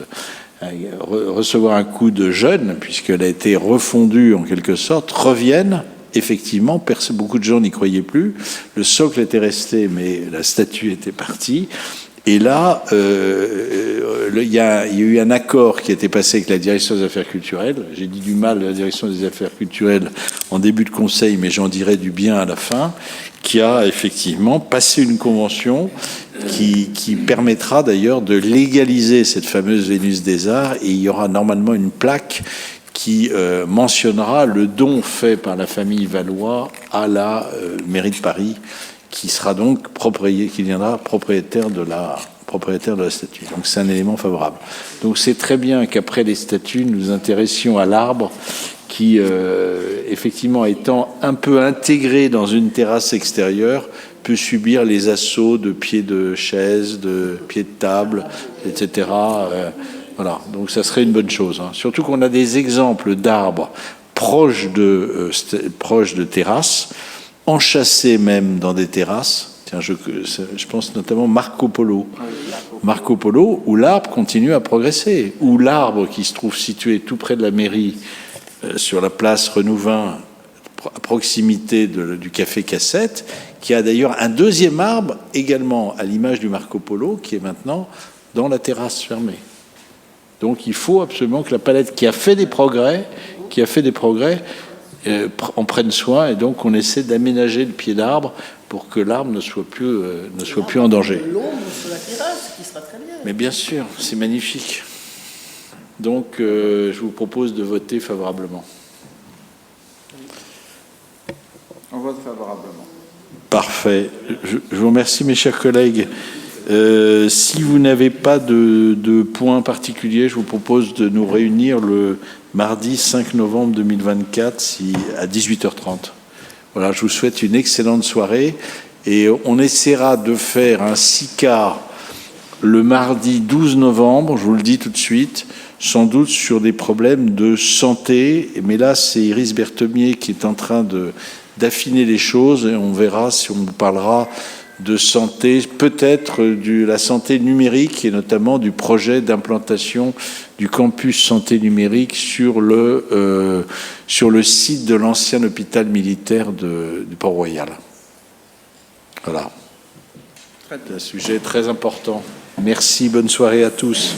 recevoir un coup de jeune, puisqu'elle a été refondue en quelque sorte, reviennent, effectivement, beaucoup de gens n'y croyaient plus, le socle était resté, mais la statue était partie, et là, il y a eu un accord qui a été passé avec la direction des affaires culturelles, j'ai dit du mal de la direction des affaires culturelles en début de conseil, mais j'en dirai du bien à la fin, qui a effectivement passé une convention qui permettra d'ailleurs de légaliser cette fameuse Vénus des Arts, et il y aura normalement une plaque qui mentionnera le don fait par la famille Valois à la mairie de Paris, qui sera donc qui deviendra propriétaire de la statue. Donc c'est un élément favorable. Donc c'est très bien qu'après les statues, nous nous intéressions à l'arbre qui, effectivement, étant un peu intégré dans une terrasse extérieure, peut subir les assauts de pieds de chaises, de pieds de table, etc. Voilà, donc ça serait une bonne chose. Hein. Surtout qu'on a des exemples d'arbres proches de terrasses, enchâssés même dans des terrasses. Tiens, je pense notamment Marco Polo, où l'arbre continue à progresser, où l'arbre qui se trouve situé tout près de la mairie, sur la place Renouvin, à proximité du Café Cassette, qui a d'ailleurs un 2e arbre, également à l'image du Marco Polo, qui est maintenant dans la terrasse fermée. Donc il faut absolument que la Palette, qui a fait des progrès, en prenne soin, et donc on essaie d'aménager le pied d'arbre pour que l'arbre ne soit plus en danger. L'ombre sur la terrasse, qui sera très bien. Mais bien sûr, c'est magnifique. Donc, je vous propose de voter favorablement. On vote favorablement. Parfait. Je vous remercie, mes chers collègues. Si vous n'avez pas de point particulier, je vous propose de nous réunir le mardi 5 novembre 2024 à 18h30. Voilà, je vous souhaite une excellente soirée et on essaiera de faire un SICA le mardi 12 novembre, je vous le dis tout de suite, sans doute sur des problèmes de santé. Mais là, c'est Iris Berthemier qui est en train d'affiner les choses et on verra si on vous parlera de santé, peut-être de la santé numérique et notamment du projet d'implantation du campus santé numérique sur le site de l'ancien hôpital militaire du Port-Royal. Voilà. C'est un sujet très important. Merci, bonne soirée à tous.